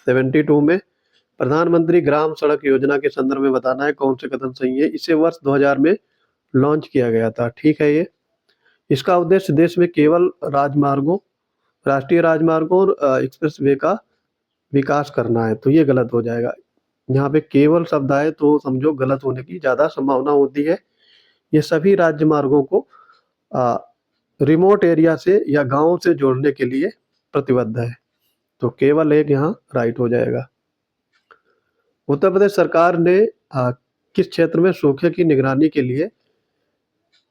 Speaker 1: 72 में, प्रधानमंत्री ग्राम सड़क योजना के संदर्भ में बताना है कौन से कथन सही है? इसे वर्ष 2000 में लॉन्च किया गया था, ठीक है। ये इसका उद्देश्य देश में केवल राजमार्गों, राष्ट्रीय राजमार्गों और एक्सप्रेस वे का विकास करना है, तो ये गलत हो जाएगा। यहाँ पे केवल शब्द आए तो समझो गलत होने की ज्यादा संभावना होती है। ये सभी राज्य मार्गों को रिमोट एरिया से या गांव से जोड़ने के लिए प्रतिबद्ध है, तो केवल एक यहाँ राइट हो जाएगा। उत्तर प्रदेश सरकार ने किस क्षेत्र में सूखे की निगरानी के लिए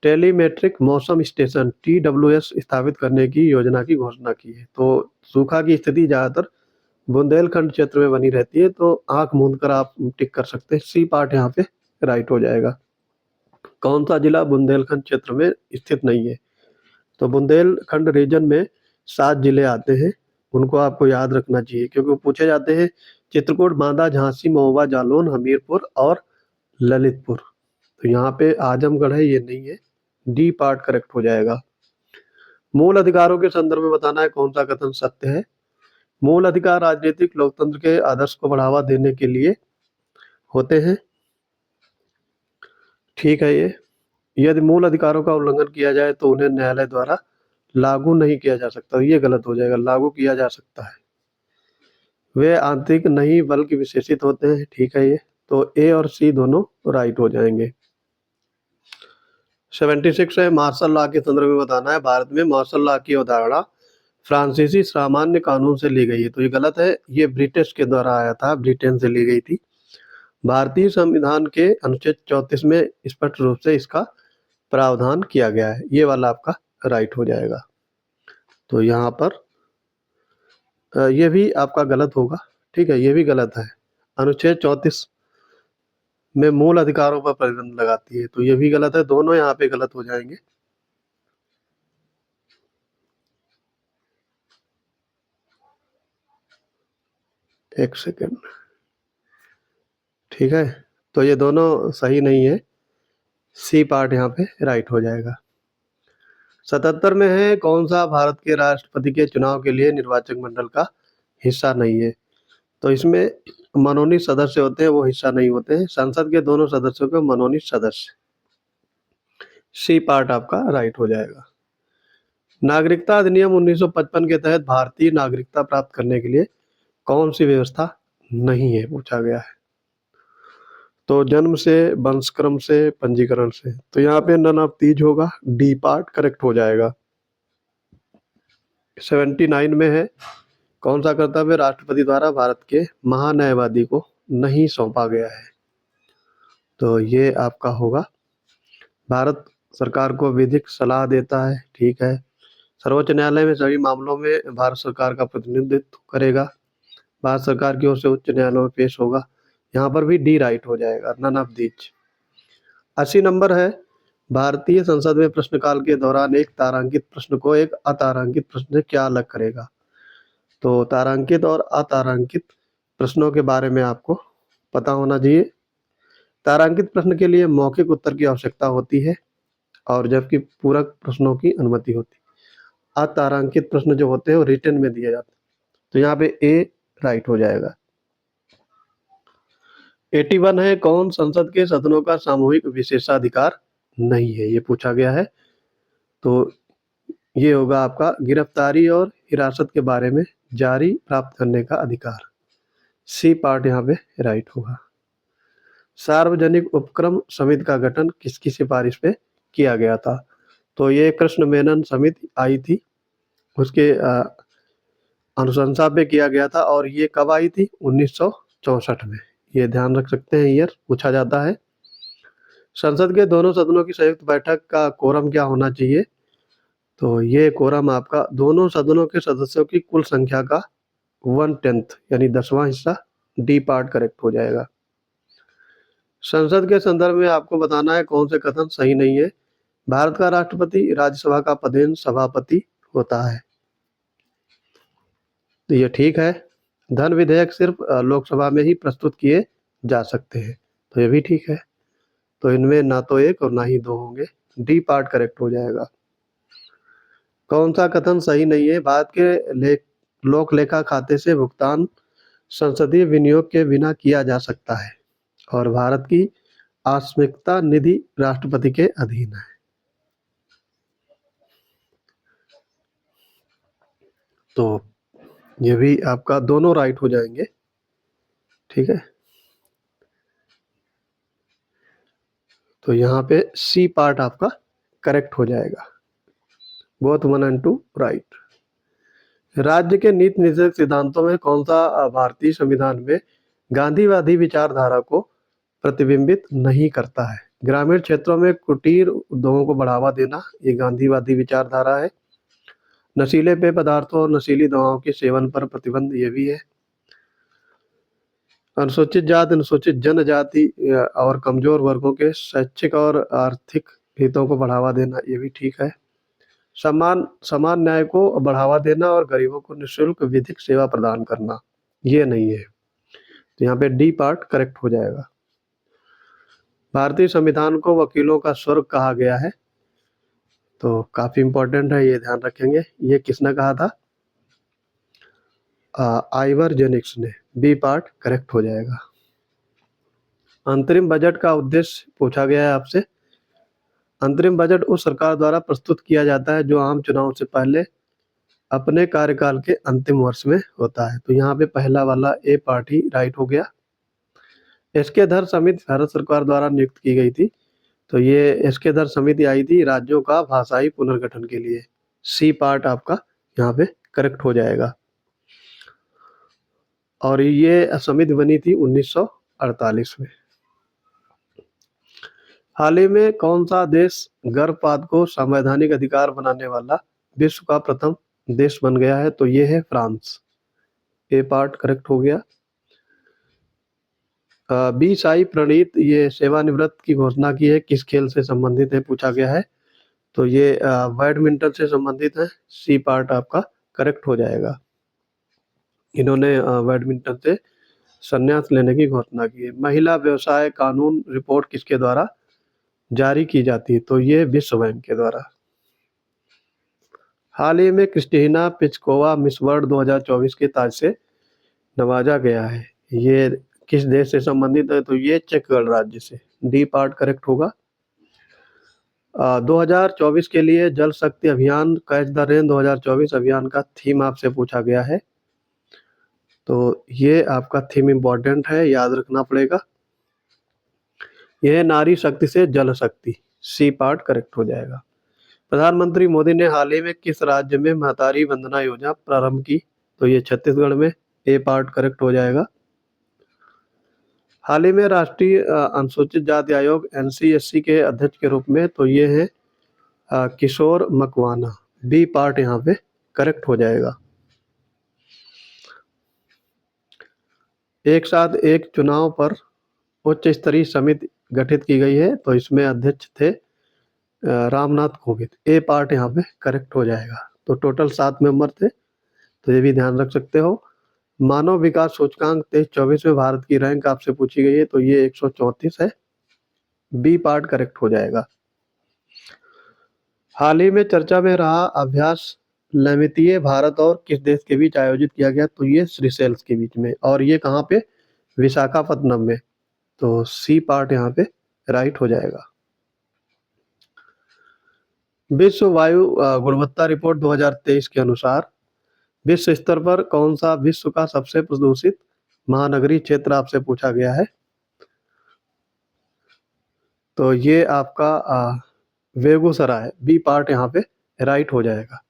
Speaker 1: टेलीमेट्रिक मौसम स्टेशन TWS स्थापित करने की योजना की घोषणा की है? तो सूखा की स्थिति ज्यादातर बुंदेलखंड क्षेत्र में बनी रहती है, तो आंख मूंद कर आप टिक कर सकते हैं, सी पार्ट यहाँ पे राइट हो जाएगा। कौन सा जिला बुंदेलखंड क्षेत्र में स्थित नहीं है? तो बुंदेलखंड रीजन में 7 जिले आते हैं, उनको आपको याद रखना चाहिए क्योंकि वो पूछे जाते हैं। चित्रकूट, बांदा, झांसी, महोबा, जालौन, हमीरपुर और ललितपुर, तो यहाँ पे आजमगढ़ है, ये नहीं है, डी पार्ट करेक्ट हो जाएगा। मूल अधिकारों के संदर्भ में बताना है कौन सा कथन सत्य है? मूल अधिकार राजनीतिक लोकतंत्र के आदर्श को बढ़ावा देने के लिए होते हैं, ठीक है। ये यदि मूल अधिकारों का उल्लंघन किया जाए तो उन्हें न्यायालय द्वारा लागू नहीं किया जा सकता, ये गलत हो जाएगा, लागू किया जा सकता है। वे आंतरिक नहीं बल्कि विशेषित होते हैं, ठीक है। ये तो ए और सी दोनों राइट हो जाएंगे। 76 है मार्शल लॉ के संदर्भ में बताना है। भारत में मार्शल लॉ की अवधारणा फ्रांसीसी सामान्य कानून से ली गई है, तो ये गलत है, ये ब्रिटिश के द्वारा आया था, ब्रिटेन से ली गई थी। भारतीय संविधान के अनुच्छेद 34 में स्पष्ट रूप से इसका प्रावधान किया गया है, ये वाला आपका राइट हो जाएगा। तो यहाँ पर ये भी आपका गलत होगा, ठीक है, ये भी गलत है। अनुच्छेद 34 में मूल अधिकारों पर प्रतिबंध लगाती है, तो ये भी गलत है, दोनों यहाँ पे गलत हो जाएंगे। एक सेकेंड, ठीक है, तो ये दोनों सही नहीं है, सी पार्ट यहाँ पे राइट हो जाएगा। 77 में है कौन सा भारत के राष्ट्रपति के चुनाव के लिए निर्वाचक मंडल का हिस्सा नहीं है? तो इसमें मनोनीत सदस्य होते हैं, वो हिस्सा नहीं होते हैं। संसद के दोनों सदस्यों को मनोनीत सदस्य, सी पार्ट आपका राइट हो जाएगा। नागरिकता अधिनियम 1955 के तहत भारतीय नागरिकता प्राप्त करने के लिए कौन सी व्यवस्था नहीं है, पूछा गया है? तो जन्म से, वंशक्रम से, पंजीकरण से, तो यहाँ पे नन ऑफ दीज होगा, डी पार्ट करेक्ट हो जाएगा। 79 में है कौन सा कर्तव्य राष्ट्रपति द्वारा भारत के महान्यायवादी को नहीं सौंपा गया है? तो ये आपका होगा, भारत सरकार को विधिक सलाह देता है, ठीक है। सर्वोच्च न्यायालय में सभी मामलों में भारत सरकार का प्रतिनिधित्व करेगा, भारत सरकार की ओर से उच्च न्यायालय में पेश होगा। यहाँ पर भी डी राइट हो जाएगा, नन ऑफ दीज। 80 नंबर है, भारतीय संसद में प्रश्नकाल के दौरान एक तारांकित प्रश्न को एक अतारांकित प्रश्न से क्या अलग करेगा? तो तारांकित और अतारांकित प्रश्नों के बारे में आपको पता होना चाहिए। तारांकित प्रश्न के लिए मौखिक उत्तर की आवश्यकता होती है और जबकि पूरक प्रश्नों की अनुमति होती है। अतारांकित प्रश्न जो होते हैं वो रिटन में दिए जाते हैं। तो यहाँ पे ए राइट हो जाएगा। 81 है, कौन संसद के सदनों का सामूहिक विशेषाधिकार नहीं है? ये पूछा गया है। तो ये होगा आपका गिरफ्तारी और हिरासत के बारे में जारी प्राप्त करने का अधिकार। सी पार्ट यहाँ पे राइट होगा। सार्वजनिक उपक्रम समिति का गठन किसकी सिफारिश पे किया गया था? तो ये कृष्ण मेनन समिति आई थी, उसके अनुशंसा पे किया गया था। और ये कब आई थी? 1964 में। ये ध्यान रख सकते हैं, ईयर पूछा जाता है। संसद के दोनों सदनों की संयुक्त बैठक का कोरम क्या होना चाहिए? तो ये कोरम आपका दोनों सदनों के सदस्यों की कुल संख्या का 1/10 यानी 10वां हिस्सा। डी पार्ट करेक्ट हो जाएगा। संसद के संदर्भ में आपको बताना है कौन से कथन सही नहीं है। भारत का राष्ट्रपति राज्यसभा का पदेन सभापति होता है, तो ये ठीक है। धन विधेयक सिर्फ लोकसभा में ही प्रस्तुत किए जा सकते हैं, तो ये भी ठीक है। तो इनमें ना तो एक और ना ही दो होंगे। डी पार्ट करेक्ट हो जाएगा। कौन सा कथन सही नहीं है? भारत के लोक लेखा खाते से भुगतान संसदीय विनियोग के बिना किया जा सकता है और भारत की आकस्मिकता निधि राष्ट्रपति के अधीन है। तो ये भी आपका दोनों राइट हो जाएंगे, ठीक है। तो यहाँ पे सी पार्ट आपका करेक्ट हो जाएगा। Both 1 and 2 right. राज्य के नीति निर्देशक सिद्धांतों में कौन सा भारतीय संविधान में गांधीवादी विचारधारा को प्रतिबिंबित नहीं करता है? ग्रामीण क्षेत्रों में कुटीर उद्योगों को बढ़ावा देना, ये गांधीवादी विचारधारा है। नशीले पेय पदार्थों और नशीली दवाओं के सेवन पर प्रतिबंध, ये भी है। अनुसूचित जाति, अनुसूचित जनजाति और कमजोर वर्गों के शैक्षिक और आर्थिक हितों को बढ़ावा देना, ये भी ठीक है। समान न्याय को बढ़ावा देना और गरीबों को निःशुल्क विधिक सेवा प्रदान करना, ये नहीं है। तो यहाँ पे डी पार्ट करेक्ट हो जाएगा। भारतीय संविधान को वकीलों का स्वर्ग कहा गया है, तो काफी इंपॉर्टेंट है, ये ध्यान रखेंगे। ये किसने कहा था? आइवर जेनिक्स ने। बी पार्ट करेक्ट हो जाएगा। अंतरिम बजट का उद्देश्य पूछा गया है आपसे। अंतरिम बजट उस सरकार द्वारा प्रस्तुत किया जाता है जो आम चुनाव से पहले अपने कार्यकाल के अंतिम वर्ष में होता है। तो यहाँ पे पहला वाला ए पार्ट ही राइट हो गया। एसके धर समिति भारत सरकार द्वारा नियुक्त की गई थी, तो ये एसके धर समिति आई थी राज्यों का भाषाई पुनर्गठन के लिए। सी पार्ट आपका यहाँ पे करेक्ट हो जाएगा। और ये समिति बनी थी 1948 में। हाल ही में कौन सा देश गर्भपात को संवैधानिक अधिकार बनाने वाला विश्व का प्रथम देश बन गया है? तो ये है फ्रांस। ए पार्ट करेक्ट हो गया। बी साई प्रणीत ये सेवानिवृत्त की घोषणा की है, किस खेल से संबंधित है पूछा गया है। तो ये बैडमिंटन से संबंधित है। सी पार्ट आपका करेक्ट हो जाएगा। इन्होंने बैडमिंटन से संन्यास लेने की घोषणा की है। महिला व्यवसाय कानून रिपोर्ट किसके द्वारा जारी की जाती है? तो ये विश्व बैंक के द्वारा। हाल ही में क्रिस्टिना पिचकोवा मिस वर्ल्ड 2024 के ताज से नवाजा गया है, ये किस देश से संबंधित है? तो ये चेक गणराज्य से। डी पार्ट करेक्ट होगा। 2024 के लिए जल शक्ति अभियान कैच द रेन 2024 अभियान का थीम आपसे पूछा गया है, तो ये आपका थीम इम्पोर्टेंट है, याद रखना पड़ेगा। यह नारी शक्ति से जल शक्ति। सी पार्ट करेक्ट हो जाएगा। प्रधानमंत्री मोदी ने हाल ही में किस राज्य में महतारी वंदना योजना प्रारंभ की? तो ये छत्तीसगढ़ में। ए पार्ट करेक्ट हो जाएगा। हाल ही में राष्ट्रीय अनुसूचित जाति आयोग एनसीएससी के अध्यक्ष के रूप में, तो ये है किशोर मकवाना। बी पार्ट यहाँ पे करेक्ट हो जाएगा। एक साथ एक चुनाव पर उच्च स्तरीय समिति गठित की गई है, तो इसमें अध्यक्ष थे रामनाथ कोविंद। ए पार्ट यहाँ पे करेक्ट हो जाएगा। तो टोटल 7 मेंबर थे, तो ये भी ध्यान रख सकते हो। मानव विकास सूचकांक 23-24 में भारत की रैंक आपसे पूछी गई है, तो ये 134 है। बी पार्ट करेक्ट हो जाएगा। हाल ही में चर्चा में रहा अभ्यास नैमितीय भारत और किस देश के बीच आयोजित किया गया, तो ये सीशेल्स के बीच में, और ये कहाँ पे, विशाखापत्तनम में। तो सी पार्ट यहाँ पे राइट हो जाएगा। विश्व वायु गुणवत्ता रिपोर्ट 2023 के अनुसार विश्व स्तर पर कौन सा विश्व का सबसे प्रदूषित महानगरीय क्षेत्र आपसे पूछा गया है, तो ये आपका बेगूसराय, बी पार्ट यहाँ पे राइट हो जाएगा।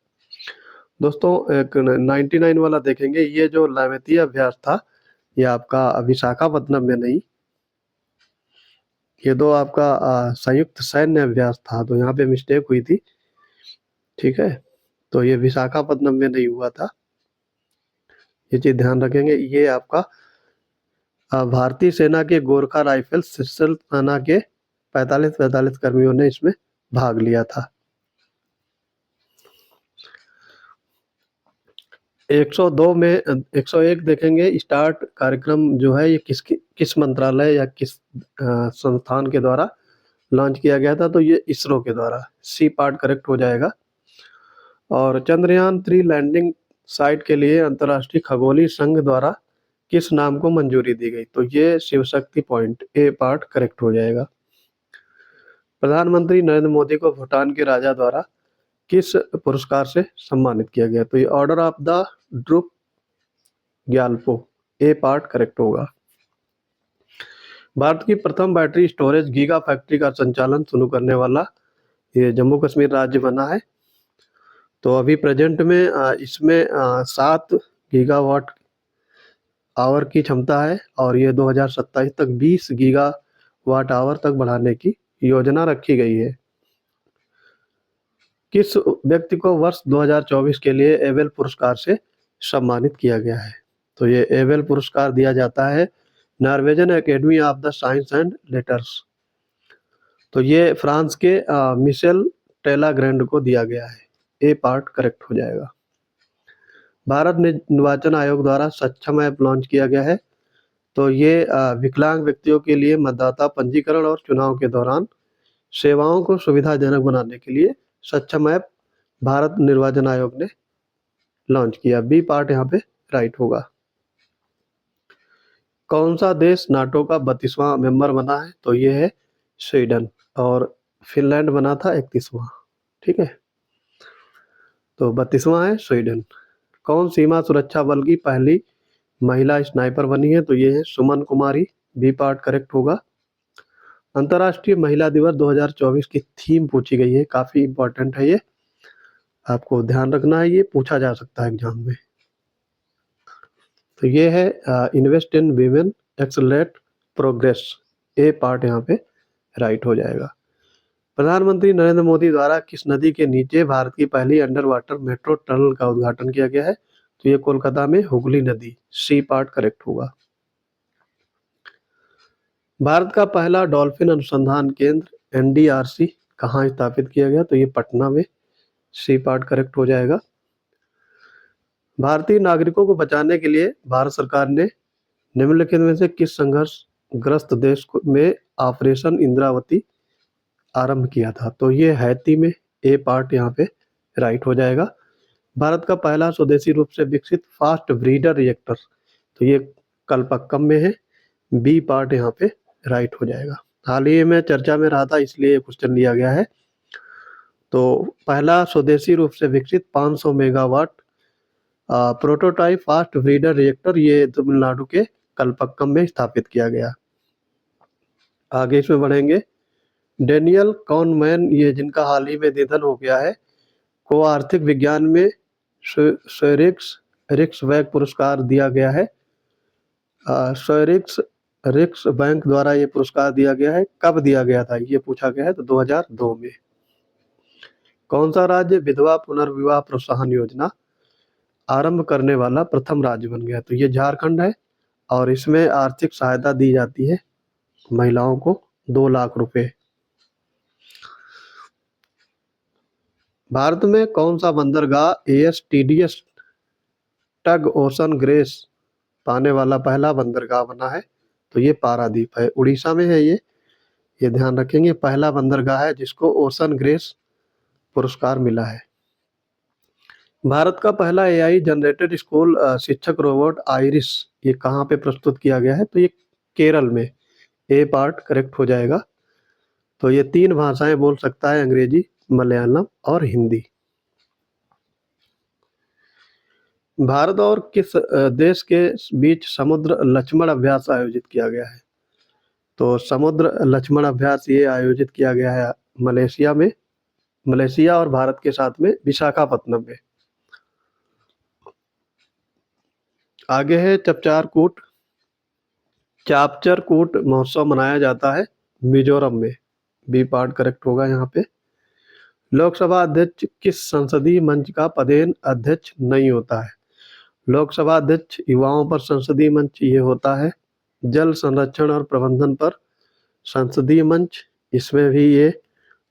Speaker 1: दोस्तों एक 99 वाला देखेंगे, ये जो लामेतीय अभ्यास था ये आपका विशाखापत्तनम में नहीं, ये दो आपका संयुक्त सैन्य अभ्यास था, तो यहाँ पे मिस्टेक हुई थी, ठीक है। तो ये विशाखापत्तनम में नहीं हुआ था, ये चीज ध्यान रखेंगे। ये आपका भारतीय सेना के गोरखा राइफल सिरसल थाना के 45 कर्मियों ने इसमें भाग लिया था। 102 में 101 देखेंगे, स्टार्ट कार्यक्रम जो है ये किस मंत्रालय या किस संस्थान के द्वारा लॉन्च किया गया था, तो ये इसरो के द्वारा, सी पार्ट करेक्ट हो जाएगा। और चंद्रयान 3 लैंडिंग साइट के लिए अंतर्राष्ट्रीय खगोलीय संघ द्वारा किस नाम को मंजूरी दी गई, तो ये शिव शक्ति पॉइंट, ए पार्ट करेक्ट हो जाएगा। प्रधानमंत्री नरेंद्र मोदी को भूटान के राजा द्वारा किस पुरस्कार से सम्मानित किया गया, तो ये order of the drupe Gyalpo, A part correct होगा। भारत की प्रथम बैटरी स्टोरेज गीगा फैक्ट्री का संचालन शुरू करने वाला ये जम्मू कश्मीर राज्य बना है। तो अभी प्रेजेंट में इसमें 7 गीगावाट आवर की क्षमता है, और ये 2027 तक 20 गीगावाट आवर तक बढ़ाने की योजना रखी गई है। किस व्यक्ति को वर्ष 2024 के लिए एबेल पुरस्कार से सम्मानित किया गया है, तो ये एबेल पुरस्कार दिया जाता है Norwegian academy of the science and letters, तो ये फ्रांस के मिशेल टेलाग्रैंड को दिया गया है। ए पार्ट करेक्ट हो जाएगा। भारत निर्वाचन आयोग द्वारा सक्षम ऐप लॉन्च किया गया है, तो ये विकलांग व्यक्तियों के लिए मतदाता पंजीकरण और चुनाव के दौरान सेवाओं को सुविधाजनक बनाने के लिए सक्षम ऐप भारत निर्वाचन आयोग ने लॉन्च किया। बी पार्ट यहाँ पे राइट होगा। कौन सा देश नाटो का 32वां मेंबर बना है, तो ये है स्वीडन, और फिनलैंड बना था 31वां, ठीक है। तो 32वां है स्वीडन। कौन सीमा सुरक्षा बल की पहली महिला स्नाइपर बनी है, तो ये है सुमन कुमारी, बी पार्ट करेक्ट होगा। अंतर्राष्ट्रीय महिला दिवस 2024 की थीम पूछी गई है, काफी इंपॉर्टेंट है ये, आपको ध्यान रखना है, ये पूछा जा सकता है एग्जाम में। तो ये है invest in women accelerate progress, A part यहाँ पे राइट हो जाएगा। प्रधानमंत्री नरेंद्र मोदी द्वारा किस नदी के नीचे भारत की पहली अंडर वाटर मेट्रो टनल का उद्घाटन किया गया है, तो ये कोलकाता में हुगली नदी, सी पार्ट करेक्ट होगा। भारत का पहला डॉल्फिन अनुसंधान केंद्र एनडीआरसी कहाँ स्थापित किया गया, तो ये पटना में, सी पार्ट करेक्ट हो जाएगा। भारतीय नागरिकों को बचाने के लिए भारत सरकार ने निम्नलिखित में से किस संघर्ष ग्रस्त देश में ऑपरेशन इंद्रावती आरंभ किया था, तो ये हैती में, ए पार्ट यहाँ पे राइट हो जाएगा। भारत का पहला स्वदेशी रूप से विकसित फास्ट ब्रीडर रिएक्टर, तो ये कलपक्कम में है, बी पार्ट यहाँ पे राइट हो जाएगा। हाल ही में चर्चा में रहा था इसलिए क्वेश्चन लिया गया है। तो पहला स्वदेशी रूप से विकसित 500 megawatt prototype fast breeder reactor ये तमिलनाडु के कलपक्कम में स्थापित किया गया। आगे इसमें बढ़ेंगे। डेनियल कॉनमैन, ये जिनका हाल ही में निधन हो गया है, को आर्थिक विज्ञान में स्वरिक्स रिक्सबैंक पुरस्कार दिया गया है। स्वरिक्स रिक्स बैंक द्वारा ये पुरस्कार दिया गया है, कब दिया गया था ये पूछा गया है, तो 2002 में। कौन सा राज्य विधवा पुनर्विवाह प्रोत्साहन योजना आरंभ करने वाला प्रथम राज्य बन गया, तो ये झारखंड है, और इसमें आर्थिक सहायता दी जाती है महिलाओं को 2 लाख रुपए। भारत में कौन सा बंदरगाह ASTDS टग ओशन ग्रेस पाने वाला पहला बंदरगाह बना है? तो ये पारादीप है, उड़ीसा में है ये ध्यान रखेंगे। पहला बंदरगाह है जिसको ओशन ग्रेस पुरस्कार मिला है। भारत का पहला AI जनरेटेड स्कूल शिक्षक रोबोट आइरिस ये कहाँ पे प्रस्तुत किया गया है? तो ये केरल में। ए पार्ट करेक्ट हो जाएगा। तो ये 3 भाषाएं बोल सकता है, अंग्रेजी, मलयालम और हिंदी। भारत और किस देश के बीच समुद्र लक्ष्मण अभ्यास आयोजित किया गया है? तो समुद्र लक्ष्मण अभ्यास ये आयोजित किया गया है मलेशिया में, मलेशिया और भारत के साथ में विशाखापत्तनम में। आगे है चपचारकूट। चापचरकूट महोत्सव मनाया जाता है मिजोरम में। बी पार्ट करेक्ट होगा यहाँ पे। लोकसभा अध्यक्ष किस संसदीय मंच का पदेन अध्यक्ष नहीं होता है? लोकसभा अध्यक्ष युवाओं पर संसदीय मंच ये होता है। जल संरक्षण और प्रबंधन पर संसदीय मंच, इसमें भी ये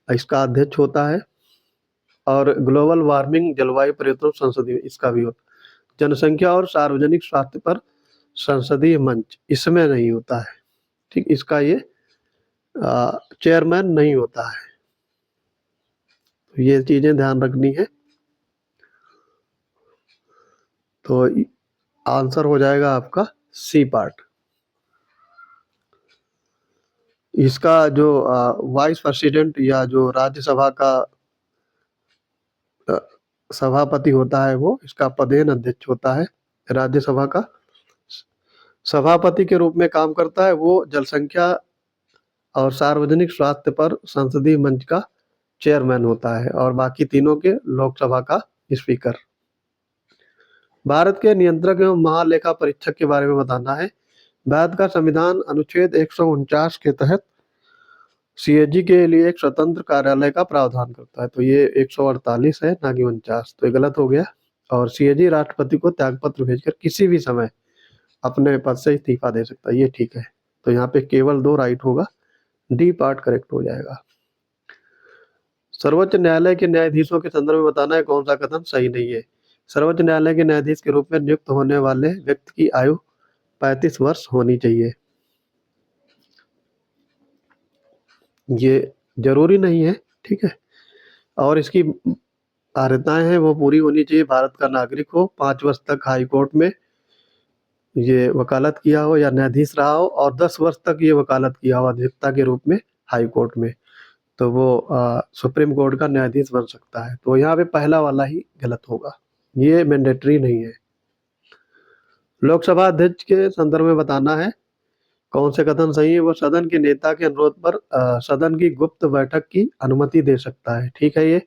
Speaker 1: इसका अध्यक्ष होता है। और ग्लोबल वार्मिंग जलवायु परिवर्तन संसदीय, इसका भी होता है। जनसंख्या और सार्वजनिक स्वास्थ्य पर संसदीय मंच, इसमें नहीं होता है। ठीक, इसका ये चेयरमैन नहीं होता है। तो ये चीजें ध्यान रखनी है। तो आंसर हो जाएगा आपका सी पार्ट। इसका जो वाइस प्रेसिडेंट या जो राज्यसभा का सभापति होता है वो इसका पदेन अध्यक्ष होता है। राज्यसभा का सभापति के रूप में काम करता है वो जनसंख्या और सार्वजनिक स्वास्थ्य पर संसदीय मंच का चेयरमैन होता है, और बाकी तीनों के लोकसभा का स्पीकर। भारत के नियंत्रक एवं महालेखा परीक्षक के बारे में बताना है। भारत का संविधान अनुच्छेद 149 के तहत CAG के लिए एक स्वतंत्र कार्यालय का प्रावधान करता है। तो ये 148 है, ना कि 49, तो ये गलत हो गया। और CAG राष्ट्रपति को त्यागपत्र भेजकर किसी भी समय अपने पद से इस्तीफा दे सकता है, ये ठीक है। तो यहाँ पे केवल 2 राइट होगा, डी पार्ट करेक्ट हो जाएगा। सर्वोच्च न्यायालय के न्यायाधीशों के संदर्भ में बताना है कौन सा कथन सही नहीं है। सर्वोच्च न्यायालय के न्यायाधीश के रूप में नियुक्त होने वाले व्यक्ति की आयु 35 वर्ष होनी चाहिए। ये जरूरी नहीं है, ठीक है। और इसकी पात्रताएं हैं वो पूरी होनी चाहिए। भारत का नागरिक हो, 5 वर्ष तक हाई कोर्ट में ये वकालत किया हो या न्यायाधीश रहा हो, और 10 वर्ष तक ये वकालत किया हो अधिवक्ता के रूप में हाई कोर्ट में, तो वो सुप्रीम कोर्ट का न्यायाधीश बन सकता है। तो यहाँ पे पहला वाला ही गलत होगा, ये मैंडेटरी नहीं है। लोकसभा अध्यक्ष के संदर्भ में बताना है कौन से कथन सही है। वो सदन के नेता के अनुरोध पर सदन की गुप्त बैठक की अनुमति दे सकता है, ठीक है। ये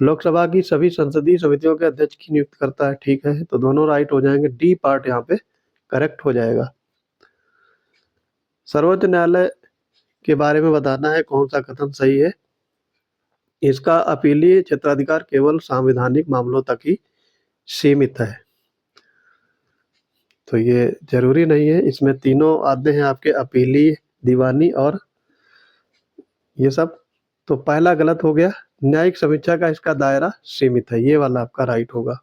Speaker 1: लोकसभा की सभी संसदीय समितियों के अध्यक्ष की नियुक्त करता है, ठीक है। तो दोनों राइट हो जाएंगे, डी पार्ट यहाँ पे करेक्ट हो जाएगा। सर्वोच्च न्यायालय के बारे में बताना है कौन सा कथन सही है। इसका अपीलीय क्षेत्राधिकार केवल संवैधानिक मामलों तक ही सीमित है, तो ये जरूरी नहीं है। इसमें तीनों आते हैं आपके, अपीलीय, दीवानी और ये सब। तो पहला गलत हो गया। न्यायिक समीक्षा का इसका दायरा सीमित है, ये वाला आपका राइट होगा।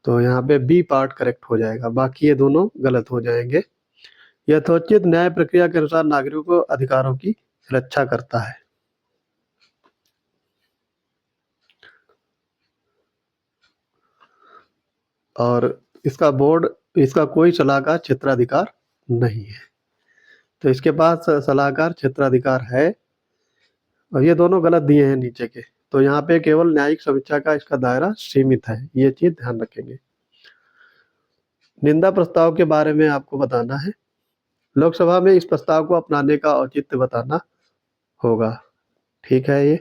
Speaker 1: तो यहाँ पे बी पार्ट करेक्ट हो जाएगा, बाकी ये दोनों गलत हो जाएंगे। यथोचित न्याय प्रक्रिया के अनुसार नागरिकों को अधिकारों की रक्षा करता है। और इसका बोर्ड, इसका कोई सलाहकार क्षेत्राधिकार नहीं है। तो इसके पास सलाहकार क्षेत्राधिकार है, और ये दोनों गलत दिए हैं नीचे के। तो यहाँ पे केवल न्यायिक समीक्षा का इसका दायरा सीमित है, ये चीज ध्यान रखेंगे। निंदा प्रस्ताव के बारे में आपको बताना है। लोकसभा में इस प्रस्ताव को अपनाने का औचित्य बताना होगा, ठीक है। ये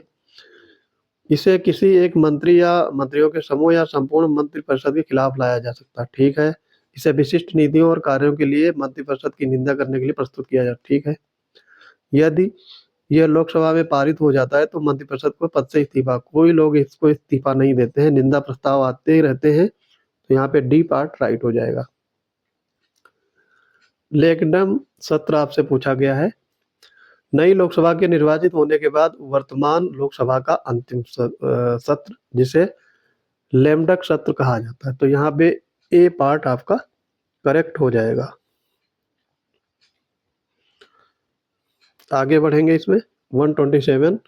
Speaker 1: इसे किसी एक मंत्री या मंत्रियों के समूह या संपूर्ण मंत्रिपरिषद के खिलाफ लाया जा सकता है, ठीक है। इसे विशिष्ट नीतियों और कार्यों के लिए मंत्रिपरिषद की निंदा करने के लिए प्रस्तुत किया जाता है, ठीक है। यदि यह लोकसभा में पारित हो जाता है तो मंत्रिपरिषद को पद से इस्तीफा, कोई लोग इसको इस्तीफा नहीं देते हैं, निंदा प्रस्ताव आते ही रहते हैं। तो यहाँ पे डी पार्ट राइट हो जाएगा। लेखनम सत्र आपसे पूछा गया है। नई लोकसभा के निर्वाचित होने के बाद वर्तमान लोकसभा का अंतिम सत्र, जिसे लेमडक सत्र कहा जाता है। तो यहाँ पे ए पार्ट आपका करेक्ट हो जाएगा। आगे बढ़ेंगे इसमें 127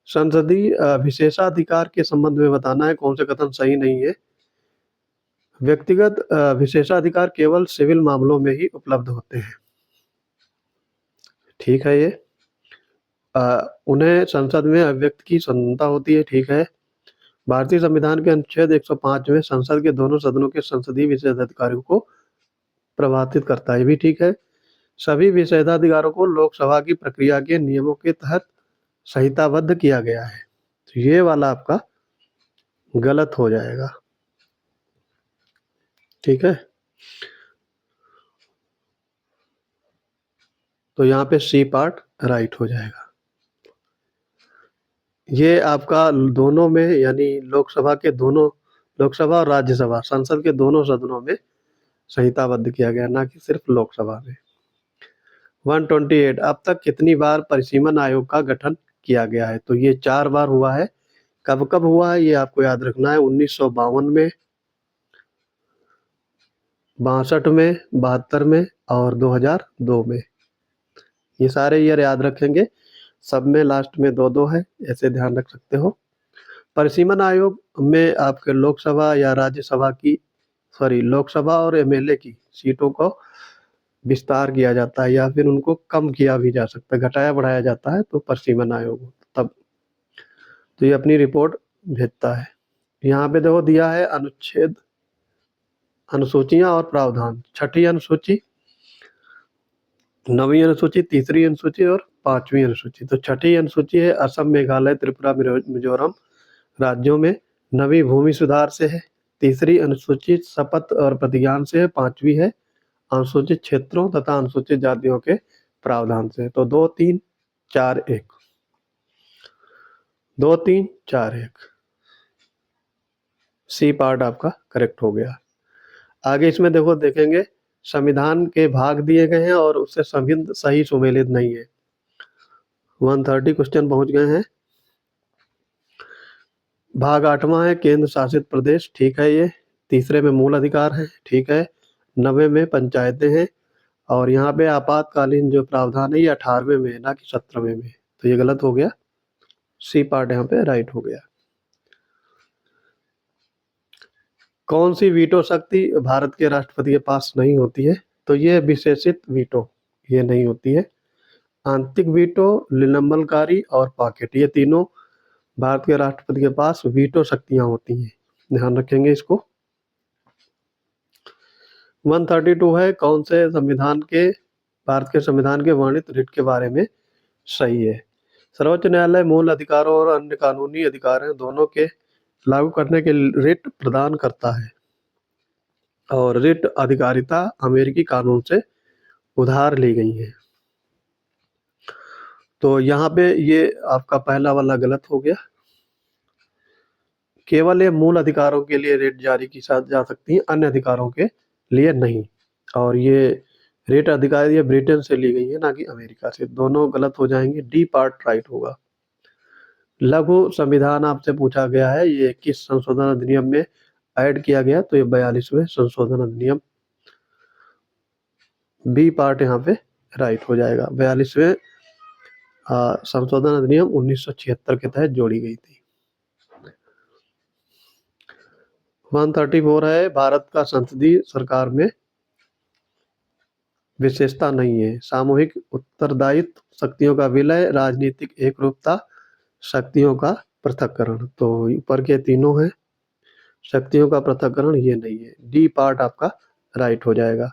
Speaker 1: संसदीय विशेषाधिकार के संबंध में बताना है कौन से कथन सही नहीं है। व्यक्तिगत विशेषाधिकार केवल सिविल मामलों में ही उपलब्ध होते हैं। ठीक है ये। उन्हें संसद में अभिव्यक्ति की स्वतंत्रता होती है। ठीक है। भारतीय संविधान के अनुच्छेद 105 में संसद के दोनों सदनों के संसदीय विशेषाधिकारों को प्रभावित करता है। ये भी ठीक है। सभी विशेषाधिकारों को लोकसभा की प्रक्रिया के नियमों के तहत संहिताबद्ध किया गया है। तो ये वाला आपका गलत हो जाएगा। ठीक है। तो यहाँ पे सी पार्ट राइट हो जाएगा। ये आपका दोनों में, यानी लोकसभा और राज्यसभा, संसद के दोनों सदनों में संहिताबद्ध किया गया, ना कि सिर्फ लोकसभा में। 128 अब तक कितनी बार परिसीमन आयोग का गठन किया गया है? तो ये 4 बार हुआ है। कब कब हुआ है ये आपको याद रखना है। 1952 में, 62 में, 72 में और 2002 में। ये सारे ईयर याद रखेंगे। सब में लास्ट में 2-2 है, ऐसे ध्यान रख सकते हो। परिसीमन आयोग में आपके लोकसभा या राज्यसभा की लोकसभा और एमएलए की सीटों को विस्तार किया जाता है, या फिर उनको कम किया भी जा सकता है, घटाया बढ़ाया जाता है, तो परिसीमन आयोग तब तो ये अपनी रिपोर्ट भेजता है। यहाँ पे देखो दिया है अनुच्छेद, अनुसूचियां और प्रावधान। 6ठी अनुसूची, 9वीं अनुसूची, 3री अनुसूची और 5वीं अनुसूची। तो 6ठी अनुसूची है असम, मेघालय, त्रिपुरा, मिजोरम राज्यों में। 9वीं भूमि सुधार से है। 3री अनुसूची शपथ और प्रतिज्ञान से है। 5वीं है अनुसूचित क्षेत्रों तथा अनुसूचित जातियों के प्रावधान से। तो 2 3 4 1, 2 3 4 1, सी पार्ट आपका करेक्ट हो गया। आगे इसमें देखो देखेंगे संविधान के भाग दिए गए हैं और उससे संबंध सही सुमेलित नहीं है। 130 क्वेश्चन पहुंच गए हैं। भाग 8वां है केंद्र शासित प्रदेश। ठीक है। ये 3रे में मूल अधिकार है। ठीक है। 9वें में पंचायतें हैं। और यहाँ पे आपातकालीन जो प्रावधान है ये 18वें में है, ना कि 17वें में। तो ये गलत हो गया। सी पार्ट यहाँ पे राइट हो गया। कौन सी वीटो शक्ति भारत के राष्ट्रपति के पास नहीं होती है? तो ये विशेषित वीटो ये नहीं होती है। आंतरिक वीटो, निलंबनकारी और पॉकेट, ये तीनों भारत के राष्ट्रपति के पास वीटो शक्तियां होती हैं। ध्यान रखेंगे इसको। 132 है कौन से भारत के संविधान के वर्णित रिट के बारे में सही है? सर्वोच्च न्यायालय मूल अधिकारों और अन्य कानूनी अधिकारों दोनों के लागू करने के रिट प्रदान करता है, और रिट अधिकारिता अमेरिकी कानून से उधार ली गई है। तो यहाँ पे ये आपका पहला वाला गलत हो गया। केवल ये मूल अधिकारों के लिए रिट जारी की जा सकती है, अन्य अधिकारों के लिए नहीं। और ये रिट अधिकार ये ब्रिटेन से ली गई है, ना कि अमेरिका से। दोनों गलत हो जाएंगे। डी पार्ट राइट होगा। लघु संविधान आपसे पूछा गया है, ये किस संशोधन अधिनियम में ऐड किया गया? तो ये 42वें संशोधन अधिनियम। बी पार्ट यहाँ पे राइट हो जाएगा। 42वें संशोधन अधिनियम 1976 के तहत जोड़ी गई थी। 134 है भारत का संसदीय सरकार में विशेषता नहीं है। सामूहिक उत्तरदायित्व, शक्तियों का विलय, राजनीतिक एकरूपता, शक्तियों का पृथक्करण। तो ऊपर के तीनों हैं। शक्तियों का पृथक्करण ये नहीं है। डी पार्ट आपका राइट हो जाएगा।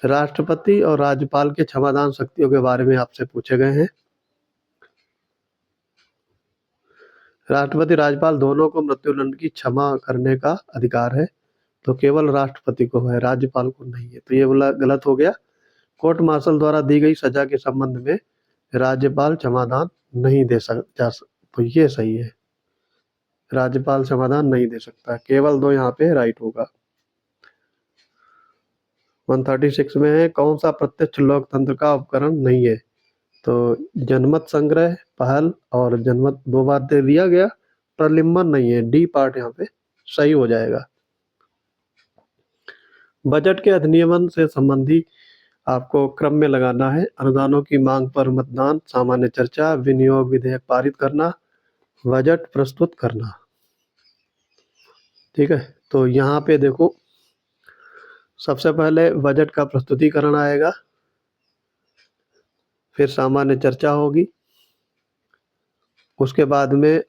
Speaker 1: राष्ट्रपति और राज्यपाल के क्षमादान शक्तियों के बारे में आपसे पूछे गए हैं। राष्ट्रपति राज्यपाल दोनों को मृत्युदंड की क्षमा करने का अधिकार है। तो केवल राष्ट्रपति को है, राज्यपाल को नहीं है। तो ये वाला गलत हो गया। कोर्ट मार्शल द्वारा दी गई सजा के संबंध में राज्यपाल क्षमादान नहीं दे सकता। तो ये सही है, राज्यपाल क्षमादान नहीं दे सकता। केवल 2 यहाँ पे राइट होगा। 136 में है, कौन सा प्रत्यक्ष लोकतंत्र का उपकरण नहीं है? तो जनमत संग्रह, पहल और जनमत दो बार दे दिया गया, प्रलिम्बन नहीं है, डी पार्ट यहाँ पे सही हो जाएगा। बजट के अधिनियमन से संबंधी आपको क्रम में लगाना है। अनुदानों की मांग पर मतदान, सामान्य चर्चा, विनियोग विधेयक पारित करना, बजट प्रस्तुत करना। ठीक है, तो यहाँ पे देखो, सबसे पहले बजट का प्रस्तुतिकरण आएगा, फिर सामान्य चर्चा होगी, उसके बाद में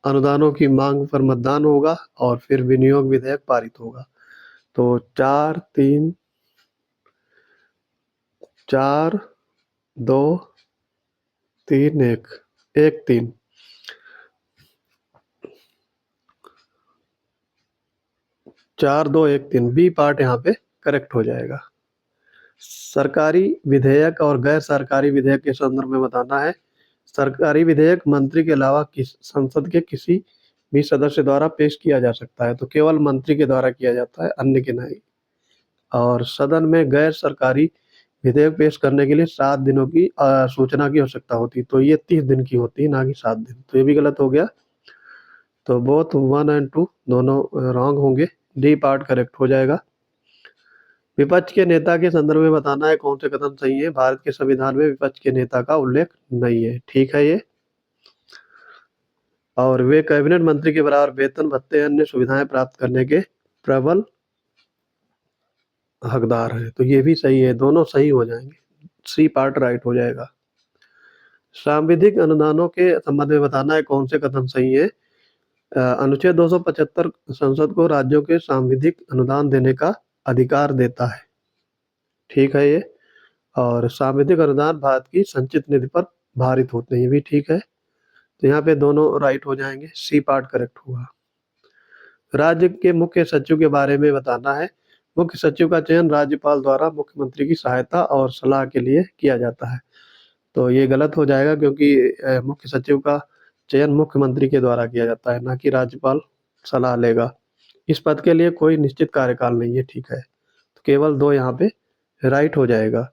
Speaker 1: अनुदानों की मांग पर मतदान होगा और फिर विनियोग विधेयक पारित होगा। तो 4-3 4 2 3 1 1 3 4 2 1 3 बी पार्ट यहाँ पे करेक्ट हो जाएगा। सरकारी विधेयक और गैर सरकारी विधेयक के संदर्भ में बताना है। सरकारी विधेयक मंत्री के अलावा संसद के किसी भी सदस्य द्वारा पेश किया जा सकता है, तो केवल मंत्री के द्वारा किया जाता है, अन्य के नहीं। और सदन में गैर सरकारी विधेयक पेश करने के लिए 7 दिनों की सूचना की आवश्यकता होती है, तो ये 30 दिन की होती है, ना कि 7 दिन। तो ये भी गलत हो गया, तो बोथ 1 और 2 दोनों रॉन्ग होंगे, डी पार्ट करेक्ट हो जाएगा। विपक्ष के नेता के संदर्भ में बताना है कौन से कदम सही है। भारत के संविधान में विपक्ष के नेता का उल्लेख नहीं है, ठीक है ये। और वे कैबिनेट मंत्री के बराबर वेतन, भत्ते, अन्य सुविधाएं प्राप्त करने के प्रबल हकदार है, तो ये भी सही है, दोनों सही हो जाएंगे, सी पार्ट राइट हो जाएगा। सांविधिक अनुदानों के संबंध में बताना है कौन से कदम सही है। अनुच्छेद 275 संसद को राज्यों के सांविधिक अनुदान देने का अधिकार देता है, ठीक है ये। और सांविधिक अनुदान भारत की संचित निधि पर भारित होते हैं, ये भी ठीक है, तो यहाँ पे दोनों राइट हो जाएंगे, सी पार्ट करेक्ट हुआ। राज्य के मुख्य सचिव के बारे में बताना है। मुख्य सचिव का चयन राज्यपाल द्वारा मुख्यमंत्री की सहायता और सलाह के लिए किया जाता है, तो ये गलत हो जाएगा, क्योंकि मुख्य सचिव का चयन मुख्यमंत्री के द्वारा किया जाता है, ना कि राज्यपाल सलाह लेगा। इस पद के लिए कोई निश्चित कार्यकाल नहीं है, ठीक है, तो केवल 2 यहाँ पे राइट हो जाएगा।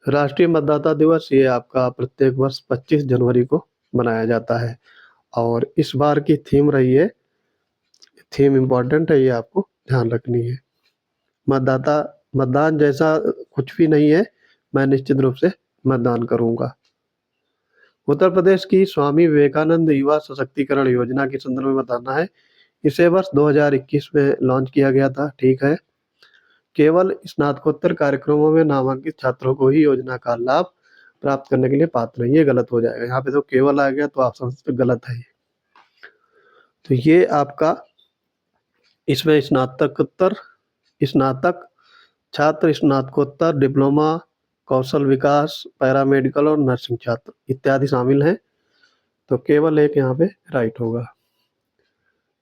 Speaker 1: राष्ट्रीय मतदाता दिवस ये आपका प्रत्येक वर्ष 25 जनवरी को मनाया जाता है, और इस बार की थीम रही है, थीम इम्पोर्टेंट है, ये आपको ध्यान रखनी है। मतदान जैसा कुछ भी नहीं है, मैं निश्चित रूप से मतदान करूंगा। उत्तर प्रदेश की स्वामी विवेकानंद युवा सशक्तिकरण योजना के संदर्भ में बताना है। इसे वर्ष 2021 में लॉन्च किया गया था, ठीक है। केवल स्नातकोत्तर कार्यक्रमों में नामांकित छात्रों को ही योजना का लाभ प्राप्त करने के लिए पात्र है, ये गलत हो जाएगा। यहाँ पे तो केवल आ गया, तो ऑप्शन गलत है। तो ये आपका इसमें स्नातक छात्र, स्नातकोत्तर, डिप्लोमा, कौशल विकास, पैरामेडिकल और नर्सिंग छात्र इत्यादि शामिल हैं, तो केवल एक यहाँ पे राइट होगा।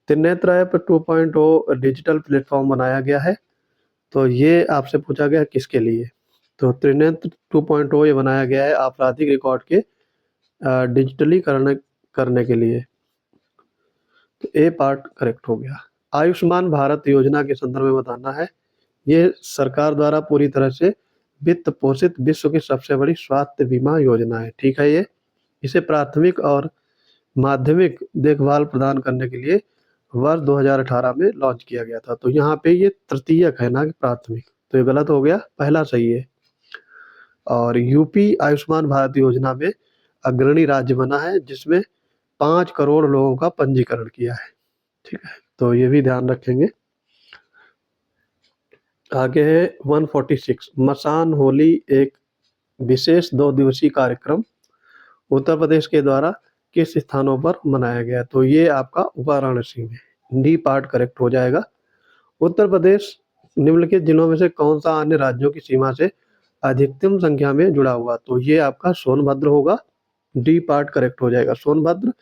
Speaker 1: त्रिनेत्र ऐप 2.0 डिजिटल प्लेटफॉर्म बनाया गया है, तो ये आपसे पूछा गया किसके लिए। तो त्रिनेत्र 2.0 ये बनाया गया है आपराधिक रिकॉर्ड के डिजिटलीकरण करने के लिए, तो ए पार्ट करेक्ट हो गया। आयुष्मान भारत योजना के संदर्भ में बताना है। ये सरकार द्वारा पूरी तरह से वित्त पोषित विश्व की सबसे बड़ी स्वास्थ्य बीमा योजना है, ठीक है ये। इसे प्राथमिक और माध्यमिक देखभाल प्रदान करने के लिए वर्ष 2018 में लॉन्च किया गया था, तो यहाँ पे ये तृतीयक है, ना कि प्राथमिक, तो ये गलत हो गया, पहला सही है। और यूपी आयुष्मान भारत योजना में अग्रणी राज्य बना है, जिसमें 5 करोड़ लोगों का पंजीकरण किया है, ठीक है, तो ये भी ध्यान रखेंगे। आगे है 146 मसान होली, एक विशेष 2 दिवसीय कार्यक्रम उत्तर प्रदेश के द्वारा किस स्थानों पर मनाया गया, तो ये आपका वाराणसी में, डी पार्ट करेक्ट हो जाएगा। उत्तर प्रदेश निम्नलिखित जिलों में से कौन सा अन्य राज्यों की सीमा से अधिकतम संख्या में जुड़ा हुआ, तो ये आपका सोनभद्र होगा, डी पार्ट करेक्ट हो जाएगा। सोनभद्र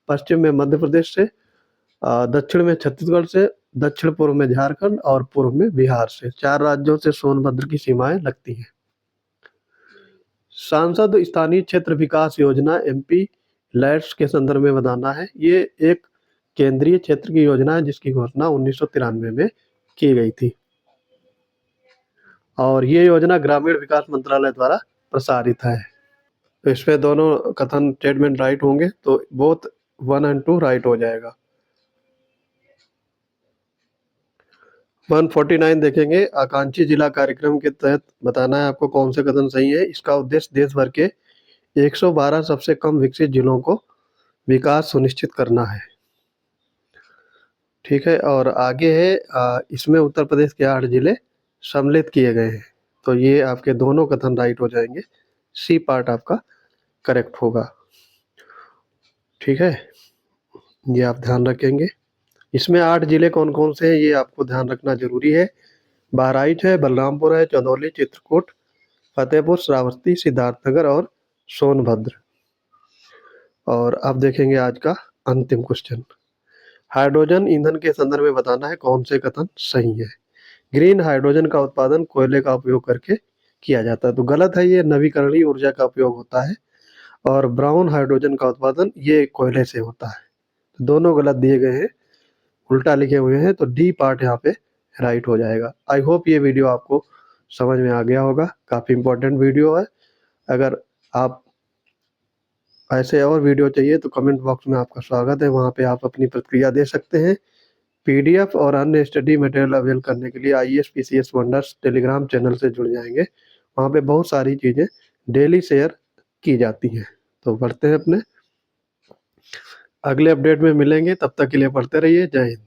Speaker 1: पश्चिम में मध्य प्रदेश से, दक्षिण में छत्तीसगढ़ से, दक्षिण पूर्व में झारखंड और पूर्व में बिहार से, 4 राज्यों से सोनभद्र की सीमाएं लगती हैं। सांसद स्थानीय क्षेत्र विकास योजना एमपी लैट्स के संदर्भ में बताना है। ये एक केंद्रीय क्षेत्र की योजना है जिसकी घोषणा 1993 में की गई थी और ये योजना ग्रामीण विकास मंत्रालय द्वारा प्रसारित है। तो इसमें दोनों कथन स्टेटमेंट राइट होंगे तो बोथ 1 और 2 राइट हो जाएगा। 149 देखेंगे, आकांक्षी जिला कार्यक्रम के तहत बताना है आपको कौन से कथन सही है। इसका उद्देश्य देश भर के 112 सबसे कम विकसित जिलों को विकास सुनिश्चित करना है। ठीक है, और आगे है इसमें उत्तर प्रदेश के 8 जिले सम्मिलित किए गए हैं। तो ये आपके दोनों कथन राइट हो जाएंगे, सी पार्ट आपका करेक्ट होगा। ठीक है, ये आप ध्यान रखेंगे। इसमें 8 जिले कौन कौन से हैं ये आपको ध्यान रखना जरूरी है। बहराइच है, बलरामपुर है, चंदौली, चित्रकूट, फतेहपुर, श्रावस्ती, सिद्धार्थनगर और सोनभद्र। और अब देखेंगे आज का अंतिम क्वेश्चन। हाइड्रोजन ईंधन के संदर्भ में बताना है कौन से कथन सही है। ग्रीन हाइड्रोजन का उत्पादन कोयले का उपयोग करके किया जाता है, तो गलत है, ये नवीकरणीय ऊर्जा का उपयोग होता है। और ब्राउन हाइड्रोजन का उत्पादन ये कोयले से होता है। दोनों गलत दिए गए हैं, उल्टा लिखे हुए हैं, तो डी पार्ट यहाँ पे राइट हो जाएगा। आई होप ये वीडियो आपको समझ में आ गया होगा, काफ़ी इंपॉर्टेंट वीडियो है। अगर आप ऐसे और वीडियो चाहिए तो कमेंट बॉक्स में आपका स्वागत है, वहाँ पे आप अपनी प्रतिक्रिया दे सकते हैं। पीडीएफ और अन्य स्टडी मटेरियल अवेल करने के लिए IAS PCS wonders Telegram channel से जुड़ जाएंगे। वहाँ पे बहुत सारी चीज़ें डेली शेयर की जाती हैं। तो बढ़ते हैं अपने अगले अपडेट में मिलेंगे, तब तक के लिए पढ़ते रहिए। जय हिंद।